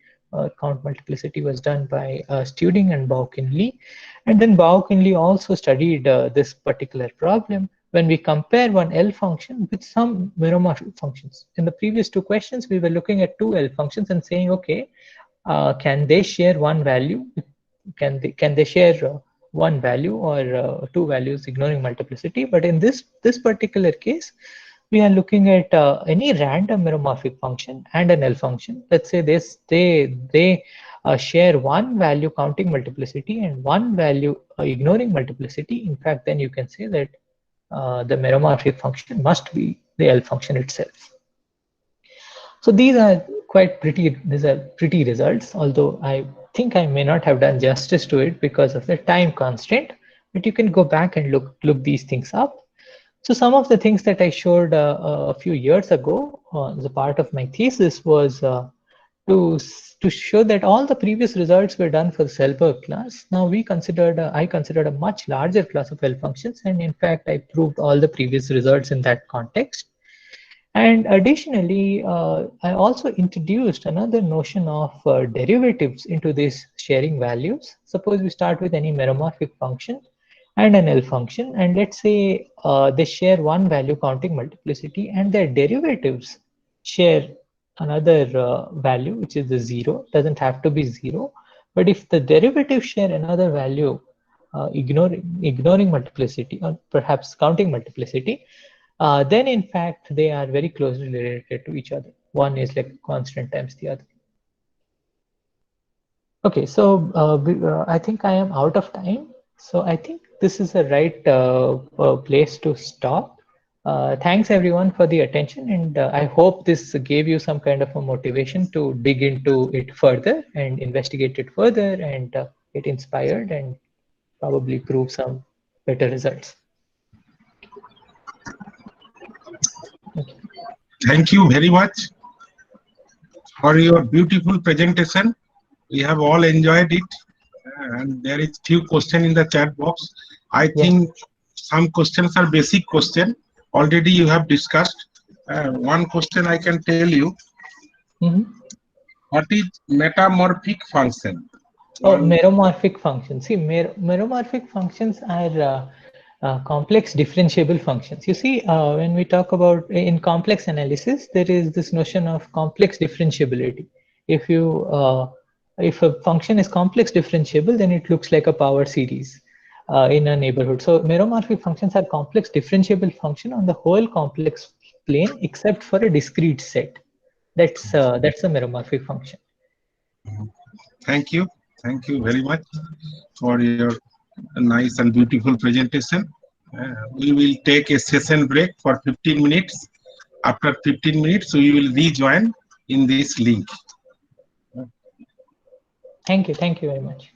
Count multiplicity was done by Studing and Bauch-Quinley, and then Bauch-Quinley also studied this particular problem when we compare one L function with some meromorphic functions. In the previous two questions, we were looking at two L functions and saying, okay, can they share one value? Can they share one value or two values ignoring multiplicity? But in this particular case, we are looking at any random meromorphic function and an L function. Let's say they share one value counting multiplicity and one value ignoring multiplicity. In fact, then you can say that the meromorphic function must be the L function itself. So these are pretty results, although I think I may not have done justice to it because of the time constraint, but you can go back and look these things up. So some of the things that I showed a few years ago as a part of my thesis was to show that all the previous results were done for the Selberg class. Now I considered a much larger class of L functions, and in fact I proved all the previous results in that context. And additionally, I also introduced another notion of derivatives into these sharing values. Suppose we start with any meromorphic function and an L function, and let's say they share one value counting multiplicity, and their derivatives share another value, which is the 0. Doesn't have to be 0, but if the derivatives share another value, ignoring multiplicity or perhaps counting multiplicity, then in fact they are very closely related to each other. One is like constant times the other. Okay, so I think I am out of time. So I think this is the right place to stop. Thanks everyone for the attention, and I hope this gave you some kind of a motivation to dig into it further and investigate it further and get inspired and probably prove some better results. Okay. Thank you very much for your beautiful presentation. We have all enjoyed it, and there is few questions in the chat box. I think some questions are basic question. Already you have discussed. One question I can tell you. What is metamorphic function? Oh, meromorphic functions. See, meromorphic functions are complex differentiable functions. You see, when we talk about in complex analysis, there is this notion of complex differentiability. If you if a function is complex differentiable, then it looks like a power series in a neighborhood. So meromorphic functions are complex differentiable function on the whole complex plane except for a discrete set. That's a meromorphic function. Thank you. Thank you very much for your nice and beautiful presentation. We will take a session break for 15 minutes. After 15 minutes, we will rejoin in this link. Thank you. Thank you very much.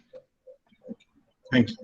Thank you.